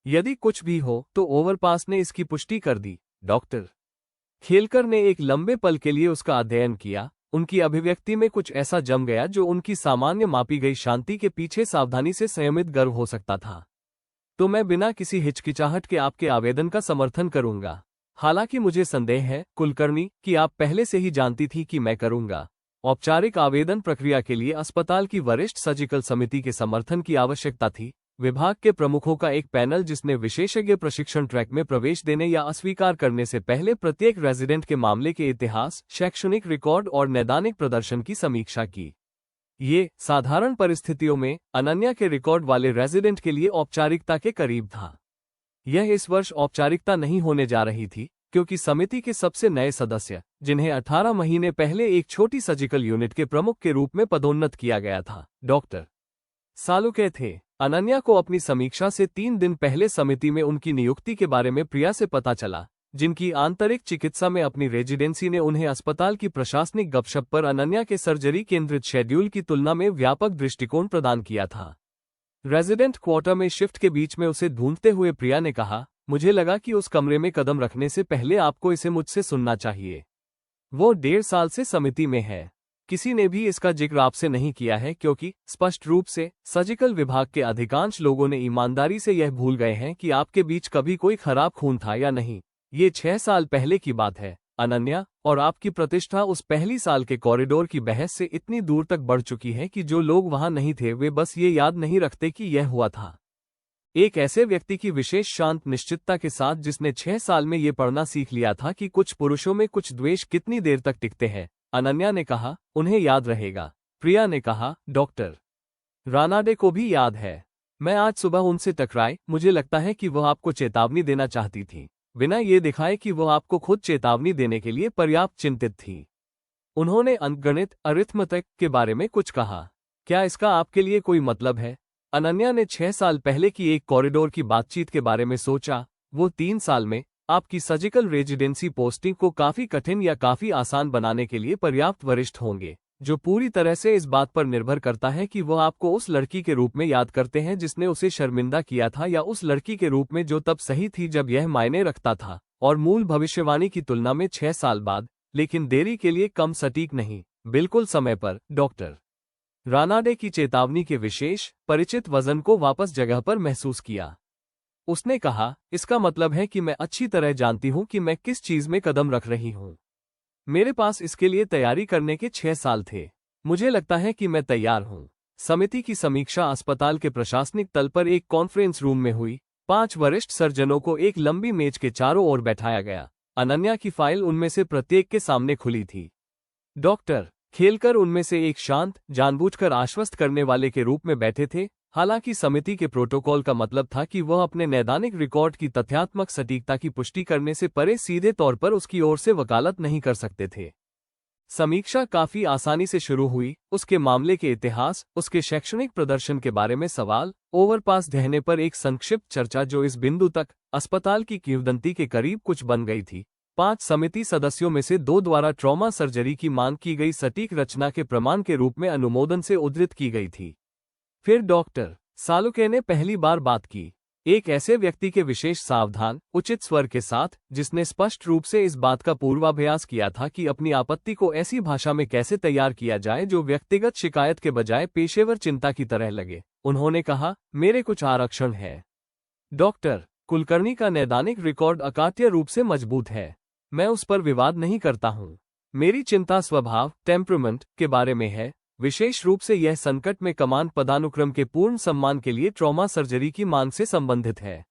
यदि कुछ भी हो तो ओवरपास ने इसकी पुष्टि कर दी। डॉक्टर खेलकर ने एक लंबे पल के लिए उसका अध्ययन किया, उनकी अभिव्यक्ति में कुछ ऐसा जम गया जो उनकी सामान्य मापी गई शांति के पीछे सावधानी से संयमित गर्व हो सकता था। तो मैं बिना किसी हिचकिचाहट के आपके आवेदन का समर्थन करूंगा। हालांकि मुझे संदेह है, कुलकर्णी, कि आप पहले से ही जानती थी कि मैं करूंगा। औपचारिक आवेदन प्रक्रिया के लिए अस्पताल की वरिष्ठ सर्जिकल समिति के समर्थन की आवश्यकता थी, विभाग के प्रमुखों का एक पैनल जिसने विशेषज्ञ प्रशिक्षण ट्रैक में प्रवेश देने या अस्वीकार करने से पहले प्रत्येक रेजिडेंट के मामले के इतिहास, शैक्षणिक रिकॉर्ड और नैदानिक प्रदर्शन की समीक्षा की। ये साधारण परिस्थितियों में अनन्या के रिकॉर्ड वाले रेजिडेंट के लिए औपचारिकता के करीब था। यह इस वर्ष औपचारिकता नहीं होने जा रही थी, क्योंकि समिति के सबसे नए सदस्य, जिन्हें 18 महीने पहले एक छोटी सर्जिकल यूनिट के प्रमुख के रूप में पदोन्नत किया गया था, डॉक्टर सालुके थे। अनन्या को अपनी समीक्षा से 3 दिन पहले समिति में उनकी नियुक्ति के बारे में प्रिया से पता चला, जिनकी आंतरिक चिकित्सा में अपनी रेजिडेंसी ने उन्हें अस्पताल की प्रशासनिक गपशप पर अनन्या के सर्जरी केंद्रित शेड्यूल की तुलना में व्यापक दृष्टिकोण प्रदान किया था। रेजिडेंट क्वार्टर में शिफ्ट के बीच में उसे ढूंढते हुए प्रिया ने कहा, मुझे लगा कि उस कमरे में कदम रखने से पहले आपको इसे मुझसे सुनना चाहिए। वो 1.5 साल से समिति में है। किसी ने भी इसका जिक्र आपसे नहीं किया है क्योंकि स्पष्ट रूप से सर्जिकल विभाग के अधिकांश लोगों ने ईमानदारी से यह भूल गए हैं कि आपके बीच कभी कोई खराब खून था या नहीं। ये 6 साल पहले की बात है, अनन्या, और आपकी प्रतिष्ठा उस पहली साल के कॉरिडोर की बहस से इतनी दूर तक बढ़ चुकी है कि जो लोग वहां नहीं थे वे बस ये याद नहीं रखते कि यह हुआ था। एक ऐसे व्यक्ति की विशेष शांत निश्चितता के साथ जिसने 6 साल में ये पढ़ना सीख लिया था कि कुछ पुरुषों में कुछ द्वेष कितनी देर तक टिकते हैं। अनन्या ने कहा, उन्हें याद रहेगा। प्रिया ने कहा, डॉक्टर रानाडे को भी याद है। मैं आज सुबह उनसे टकराई, मुझे लगता है कि वह आपको चेतावनी देना चाहती थी, बिना ये दिखाए कि वह आपको खुद चेतावनी देने के लिए पर्याप्त चिंतित थी। उन्होंने अंकगणित अरिथमेटिक के बारे में कुछ कहा। क्या इसका आपके लिए कोई मतलब है? अनन्या ने 6 साल पहले की एक कॉरिडोर की बातचीत के बारे में सोचा। वो 3 साल में आपकी सर्जिकल रेजिडेंसी पोस्टिंग को काफी कठिन या काफी आसान बनाने के लिए पर्याप्त वरिष्ठ होंगे, जो पूरी तरह से इस बात पर निर्भर करता है कि वह आपको उस लड़की के रूप में याद करते हैं जिसने उसे शर्मिंदा किया था, या उस लड़की के रूप में जो तब सही थी जब यह मायने रखता था, और मूल भविष्यवाणी की तुलना में 6 साल बाद, लेकिन देरी के लिए कम सटीक नहीं, बिल्कुल समय पर। डॉक्टर रानाडे की चेतावनी के विशेष परिचित वजन को वापस जगह पर महसूस किया। उसने कहा, इसका मतलब है कि मैं अच्छी तरह जानती हूं कि मैं किस चीज में कदम रख रही हूं। मेरे पास इसके लिए तैयारी करने के 6 साल थे। मुझे लगता है कि मैं तैयार हूं। समिति की समीक्षा अस्पताल के प्रशासनिक तल पर एक कॉन्फ्रेंस रूम में हुई। 5 वरिष्ठ सर्जनों को एक लंबी मेज के चारों ओर बैठाया गया। अनन्या की फाइल उनमें से प्रत्येक के सामने खुली थी। डॉक्टर खेलकर उनमें से एक शांत, जानबूझकर आश्वस्त करने वाले के रूप में बैठे थे। हालांकि समिति के प्रोटोकॉल का मतलब था कि वह अपने नैदानिक रिकॉर्ड की तथ्यात्मक सटीकता की पुष्टि करने से परे सीधे तौर पर उसकी ओर से वकालत नहीं कर सकते थे। समीक्षा काफी आसानी से शुरू हुई। उसके मामले के इतिहास, उसके शैक्षणिक प्रदर्शन के बारे में सवाल, ओवरपास ढहने पर एक संक्षिप्त चर्चा जो इस बिंदु तक अस्पताल की किंवदंती के करीब कुछ बन गई थी। 5 समिति सदस्यों में से 2 द्वारा ट्रॉमा सर्जरी की मांग की गई सटीक रचना के प्रमाण के रूप में अनुमोदन से उद्धृत की गई थी। फिर डॉक्टर सालुके ने पहली बार बात की, एक ऐसे व्यक्ति के विशेष सावधान, उचित स्वर के साथ, जिसने स्पष्ट रूप से इस बात का पूर्वाभ्यास किया था कि अपनी आपत्ति को ऐसी भाषा में कैसे तैयार किया जाए जो व्यक्तिगत शिकायत के बजाय पेशेवर चिंता की तरह लगे। उन्होंने कहा, मेरे कुछ आरक्षण है। डॉक्टर कुलकर्णी का नैदानिक रिकॉर्ड अकाट्य रूप से मजबूत है। मैं उस पर विवाद नहीं करता हूं। मेरी चिंता स्वभाव, टेम्परामेंट के बारे में है। विशेष रूप से यह संकट में कमान पदानुक्रम के पूर्ण सम्मान के लिए ट्रॉमा सर्जरी की मांग से संबंधित है।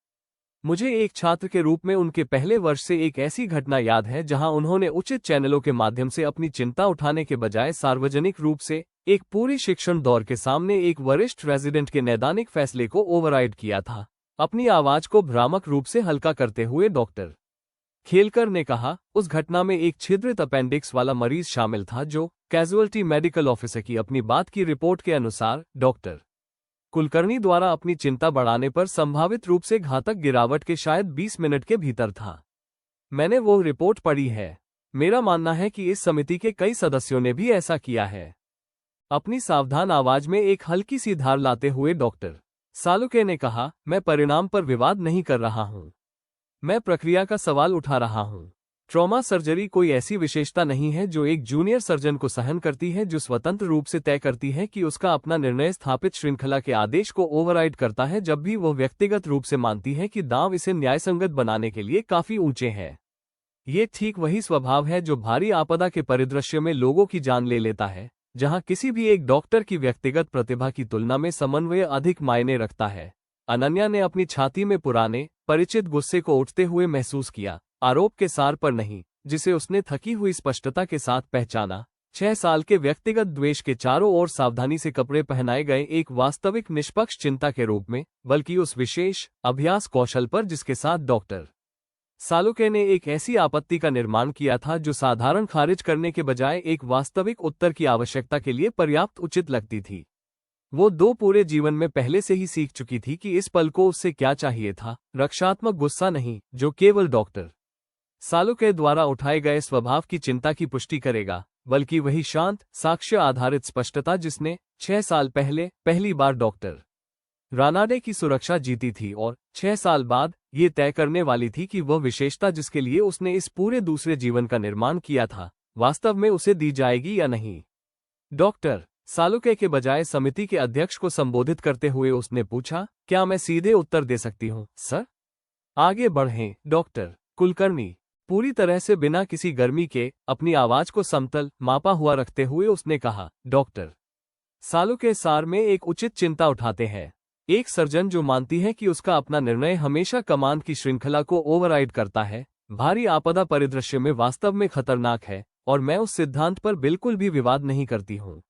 मुझे एक छात्र के रूप में उनके पहले वर्ष से एक ऐसी घटना याद है जहां उन्होंने उचित चैनलों के माध्यम से अपनी चिंता उठाने के बजाय सार्वजनिक रूप से एक पूरी शिक्षण दौर के सामने एक वरिष्ठ रेजिडेंट के नैदानिक फैसले को ओवरराइड किया था। अपनी आवाज को भ्रामक रूप से हल्का करते हुए डॉक्टर खेलकर ने कहा, उस घटना में एक छिद्रित अपेंडिक्स वाला मरीज शामिल था जो कैजुअल्टी मेडिकल ऑफिसर की अपनी बात की रिपोर्ट के अनुसार डॉक्टर कुलकर्णी द्वारा अपनी चिंता बढ़ाने पर संभावित रूप से घातक गिरावट के शायद 20 मिनट के भीतर था। मैंने वो रिपोर्ट पढ़ी है। मेरा मानना है कि इस समिति के कई सदस्यों ने भी ऐसा किया है। अपनी सावधान आवाज में एक हल्की सी धार लाते हुए डॉक्टर सालुके ने कहा, मैं परिणाम पर विवाद नहीं कर रहा हूं। मैं प्रक्रिया का सवाल उठा रहा हूं। ट्रॉमा सर्जरी कोई ऐसी विशेषता नहीं है जो एक जूनियर सर्जन को सहन करती है, जो स्वतंत्र रूप से तय करती है कि उसका अपना निर्णय स्थापित श्रृंखला के आदेश को ओवरराइड करता है जब भी वह व्यक्तिगत रूप से मानती है कि दांव इसे न्यायसंगत बनाने के लिए काफी ऊंचे हैं। ये ठीक वही स्वभाव है जो भारी आपदा के परिदृश्य में लोगों की जान ले लेता है, जहां किसी भी एक डॉक्टर की व्यक्तिगत प्रतिभा की तुलना में समन्वय अधिक मायने रखता है। अनन्या ने अपनी छाती में पुराने परिचित गुस्से को उठते हुए महसूस किया, आरोप के सार पर नहीं, जिसे उसने थकी हुई स्पष्टता के साथ पहचाना। 6 साल के व्यक्तिगत द्वेष के चारों ओर सावधानी से कपड़े पहनाए गए एक वास्तविक निष्पक्ष चिंता के रूप में, बल्कि उस विशेष अभ्यास कौशल पर जिसके साथ डॉक्टर सालुके ने एक ऐसी आपत्ति का निर्माण किया था जो साधारण खारिज करने के बजाय एक वास्तविक उत्तर की आवश्यकता के लिए पर्याप्त उचित लगती थी। वो 2 पूरे जीवन में पहले से ही सीख चुकी थी कि इस पल को उससे क्या चाहिए था, रक्षात्मक गुस्सा नहीं, जो केवल डॉक्टर सालों के द्वारा उठाए गए स्वभाव की चिंता की पुष्टि करेगा, बल्कि वही शांत, साक्ष्य आधारित स्पष्टता जिसने 6 साल पहले पहली बार डॉक्टर रानाडे की सुरक्षा जीती थी और 6 साल बाद ये तय करने वाली थी कि वह विशेषता जिसके लिए उसने इस पूरे दूसरे जीवन का निर्माण किया था, वास्तव में उसे दी जाएगी या नहीं। डॉक्टर सालुके के बजाय समिति के अध्यक्ष को संबोधित करते हुए उसने पूछा, क्या मैं सीधे उत्तर दे सकती हूँ, सर? आगे बढ़ें, डॉक्टर कुलकर्णी पूरी तरह से बिना किसी गर्मी के अपनी आवाज को समतल, मापा हुआ रखते हुए उसने कहा, डॉक्टर सालुके सार में एक उचित चिंता उठाते हैं। एक सर्जन जो मानती है कि उसका अपना निर्णय हमेशा कमान की श्रृंखला को ओवरराइड करता है, भारी आपदा परिदृश्य में वास्तव में खतरनाक है, और मैं उस सिद्धांत पर बिल्कुल भी विवाद नहीं करती हूँ।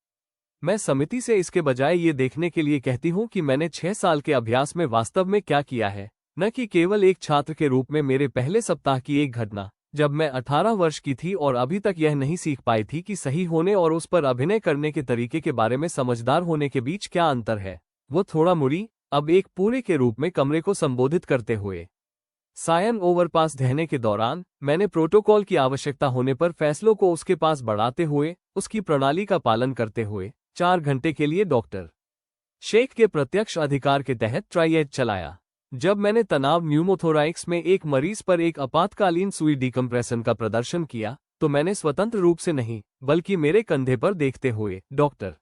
मैं समिति से इसके बजाय ये देखने के लिए कहती हूँ कि मैंने 6 साल के अभ्यास में वास्तव में क्या किया है, न कि केवल एक छात्र के रूप में मेरे पहले सप्ताह की एक घटना, जब मैं 18 वर्ष की थी और अभी तक यह नहीं सीख पाई थी कि सही होने और उस पर अभिनय करने के तरीके के बारे में समझदार होने के बीच क्या अंतर है। वो थोड़ा मुड़ी, अब एक पूरे के रूप में कमरे को संबोधित करते हुए। सायन ओवरपास ढहने के दौरान मैंने प्रोटोकॉल की आवश्यकता होने पर फैसलों को उसके पास बढ़ाते हुए, उसकी प्रणाली का पालन करते हुए 4 घंटे के लिए डॉक्टर शेख के प्रत्यक्ष अधिकार के तहत ट्राइएड चलाया। जब मैंने तनाव न्यूमोथोराइक्स में एक मरीज पर एक आपातकालीन सुई डिकम्प्रेशन का प्रदर्शन किया, तो मैंने स्वतंत्र रूप से नहीं, बल्कि मेरे कंधे पर देखते हुए डॉक्टर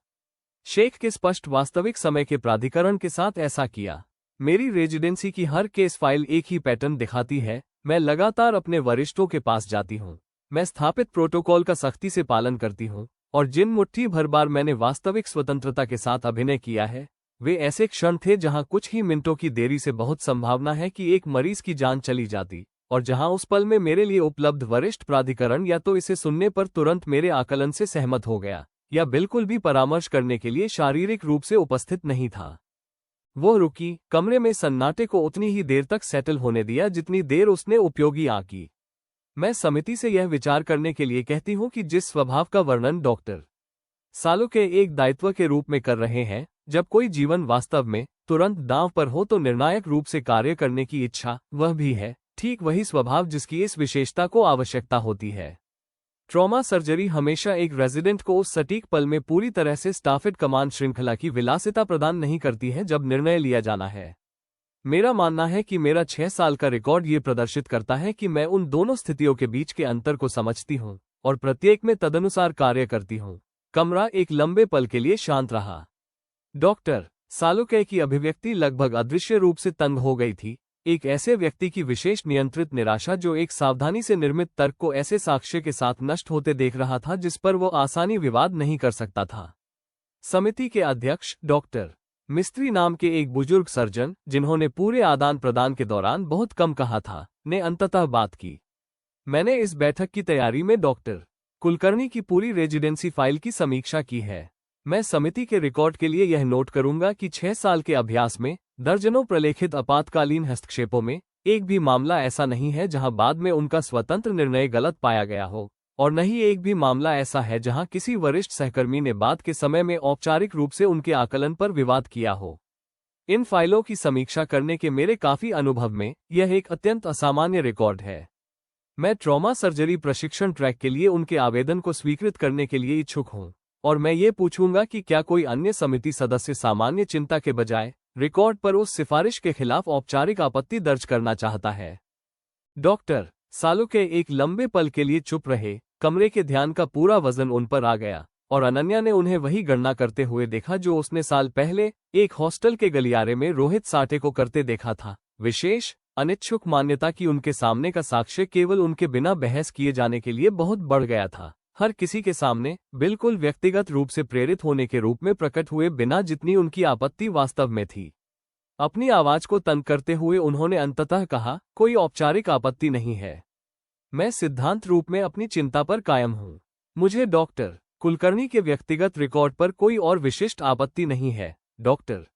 शेख के स्पष्ट वास्तविक समय के प्राधिकरण के साथ ऐसा किया। मेरी रेजिडेंसी की हर केस फाइल एक ही पैटर्न दिखाती है। मैं लगातार अपने वरिष्ठों के पास जाती हूँ, मैं स्थापित प्रोटोकॉल का सख्ती से पालन करती हूँ, और जिन मुट्ठी भर बार मैंने वास्तविक स्वतंत्रता के साथ अभिनय किया है, वे ऐसे क्षण थे जहां कुछ ही मिनटों की देरी से बहुत संभावना है कि एक मरीज की जान चली जाती, और जहां उस पल में मेरे लिए उपलब्ध वरिष्ठ प्राधिकरण या तो इसे सुनने पर तुरंत मेरे आकलन से सहमत हो गया, या बिल्कुल भी परामर्श करने के लिए शारीरिक रूप से उपस्थित नहीं था। वो रुकी, कमरे में सन्नाटे को उतनी ही देर तक सेटल होने दिया जितनी देर उसने उपयोगी आंकी। मैं समिति से यह विचार करने के लिए कहती हूँ कि जिस स्वभाव का वर्णन डॉक्टर सालुके एक दायित्व के रूप में कर रहे हैं, जब कोई जीवन वास्तव में तुरंत दांव पर हो तो निर्णायक रूप से कार्य करने की इच्छा, वह भी है ठीक वही स्वभाव जिसकी इस विशेषता को आवश्यकता होती है। ट्रॉमा सर्जरी हमेशा एक रेजिडेंट को उस सटीक पल में पूरी तरह से स्टाफेड कमांड श्रृंखला की विलासिता प्रदान नहीं करती है जब निर्णय लिया जाना है। मेरा मानना है कि मेरा 6 साल का रिकॉर्ड ये प्रदर्शित करता है कि मैं उन दोनों स्थितियों के बीच के अंतर को समझती हूँ और प्रत्येक में तदनुसार कार्य करती हूँ। कमरा एक लंबे पल के लिए शांत रहा। डॉक्टर सालुके की अभिव्यक्ति लगभग अदृश्य रूप से तंग हो गई थी, एक ऐसे व्यक्ति की विशेष नियंत्रित निराशा जो एक सावधानी से निर्मित तर्क को ऐसे साक्ष्य के साथ नष्ट होते देख रहा था जिस पर वो आसानी विवाद नहीं कर सकता था। समिति के अध्यक्ष डॉक्टर मिस्त्री नाम के एक बुजुर्ग सर्जन, जिन्होंने पूरे आदान प्रदान के दौरान बहुत कम कहा था, ने अंततः बात की। मैंने इस बैठक की तैयारी में डॉक्टर कुलकर्णी की पूरी रेजिडेंसी फाइल की समीक्षा की है। मैं समिति के रिकॉर्ड के लिए यह नोट करूंगा कि 6 साल के अभ्यास में दर्जनों प्रलेखित आपातकालीन हस्तक्षेपों में एक भी मामला ऐसा नहीं है जहां बाद में उनका स्वतंत्र निर्णय गलत पाया गया हो, और न ही एक भी मामला ऐसा है जहां किसी वरिष्ठ सहकर्मी ने बात के समय में औपचारिक रूप से उनके आकलन पर विवाद किया हो। इन फाइलों की समीक्षा करने के मेरे काफी अनुभव में यह एक अत्यंत असामान्य रिकॉर्ड है। मैं ट्रॉमा सर्जरी प्रशिक्षण ट्रैक के लिए उनके आवेदन को स्वीकृत करने के लिए इच्छुक हूं, और मैं ये पूछूंगा कि क्या कोई अन्य समिति सदस्य सामान्य चिंता के बजाय रिकॉर्ड पर उस सिफारिश के खिलाफ औपचारिक आपत्ति दर्ज करना चाहता है। डॉक्टर सालुके एक लंबे पल के लिए चुप रहे। कमरे के ध्यान का पूरा वजन उन पर आ गया, और अनन्या ने उन्हें वही गणना करते हुए देखा जो उसने साल पहले एक हॉस्टल के गलियारे में रोहित साठे को करते देखा था। विशेष अनिच्छुक मान्यता की उनके सामने का साक्ष्य केवल उनके बिना बहस किए जाने के लिए बहुत बढ़ गया था, हर किसी के सामने बिल्कुल व्यक्तिगत रूप से प्रेरित होने के रूप में प्रकट हुए बिना जितनी उनकी आपत्ति वास्तव में थी। अपनी आवाज को तंग करते हुए उन्होंने अंततः कहा, कोई औपचारिक आपत्ति नहीं है। मैं सिद्धांत रूप में अपनी चिंता पर कायम हूं। मुझे डॉक्टर कुलकर्णी के व्यक्तिगत रिकॉर्ड पर कोई और विशिष्ट आपत्ति नहीं है। डॉक्टर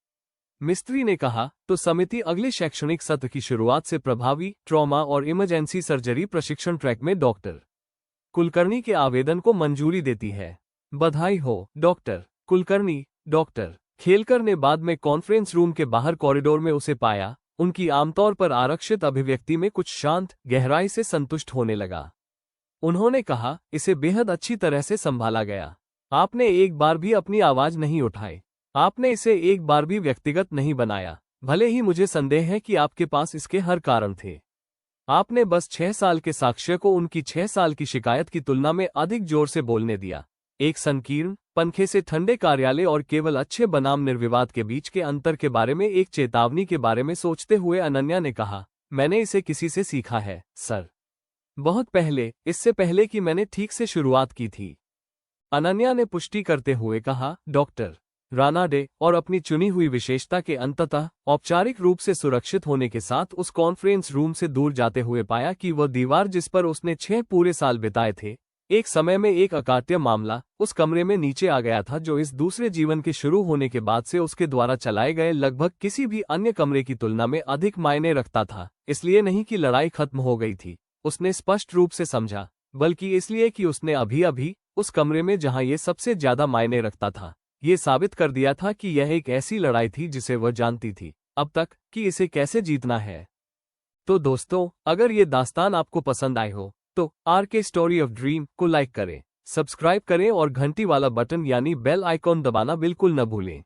मिस्त्री ने कहा, तो समिति अगले शैक्षणिक सत्र की शुरुआत से प्रभावी ट्रॉमा और इमरजेंसी सर्जरी प्रशिक्षण ट्रैक में डॉक्टर कुलकर्णी के आवेदन को मंजूरी देती है। बधाई हो डॉक्टर कुलकर्णी। डॉक्टर खेलकर ने बाद में कॉन्फ्रेंस रूम के बाहर कॉरिडोर में उसे पाया। उनकी आमतौर पर आरक्षित अभिव्यक्ति में कुछ शांत गहराई से संतुष्ट होने लगा। उन्होंने कहा, इसे बेहद अच्छी तरह से संभाला गया। आपने एक बार भी अपनी आवाज नहीं उठाई। आपने इसे एक बार भी व्यक्तिगत नहीं बनाया। भले ही मुझे संदेह है कि आपके पास इसके हर कारण थे। आपने बस 6 साल के साक्ष्य को उनकी 6 साल की शिकायत की तुलना में अधिक जोर से बोलने दिया। एक संकीर्ण, पंखे से ठंडे कार्यालय और केवल अच्छे बनाम निर्विवाद के बीच के अंतर के बारे में एक चेतावनी के बारे में सोचते हुए अनन्या ने कहा, मैंने इसे किसी से सीखा है, सर। बहुत पहले, इससे पहले कि मैंने ठीक से शुरुआत की थी। अनन्या ने पुष्टि करते हुए कहा, डॉक्टर रानाडे, और अपनी चुनी हुई विशेषता के अंततः औपचारिक रूप से सुरक्षित होने के साथ उस कॉन्फ्रेंस रूम से दूर जाते हुए पाया कि वह दीवार जिस पर उसने 6 पूरे साल बिताए थे, एक समय में एक अकाट्य मामला, उस कमरे में नीचे आ गया था जो इस दूसरे जीवन के शुरू होने के बाद से उसके द्वारा चलाए गए लगभग किसी भी अन्य कमरे की तुलना में अधिक मायने रखता था। इसलिए नहीं कि लड़ाई खत्म हो गई थी, उसने स्पष्ट रूप से समझा, बल्कि इसलिए कि उसने अभी अभी उस कमरे में जहां ये सबसे ज्यादा मायने रखता था, ये साबित कर दिया था कि यह एक ऐसी लड़ाई थी जिसे वह जानती थी अब तक कि इसे कैसे जीतना है। तो दोस्तों, अगर ये दास्तान आपको पसंद आए हो तो आरके स्टोरी ऑफ ड्रीम को लाइक करें, सब्सक्राइब करें और घंटी वाला बटन यानी बेल आइकॉन दबाना बिल्कुल न भूलें।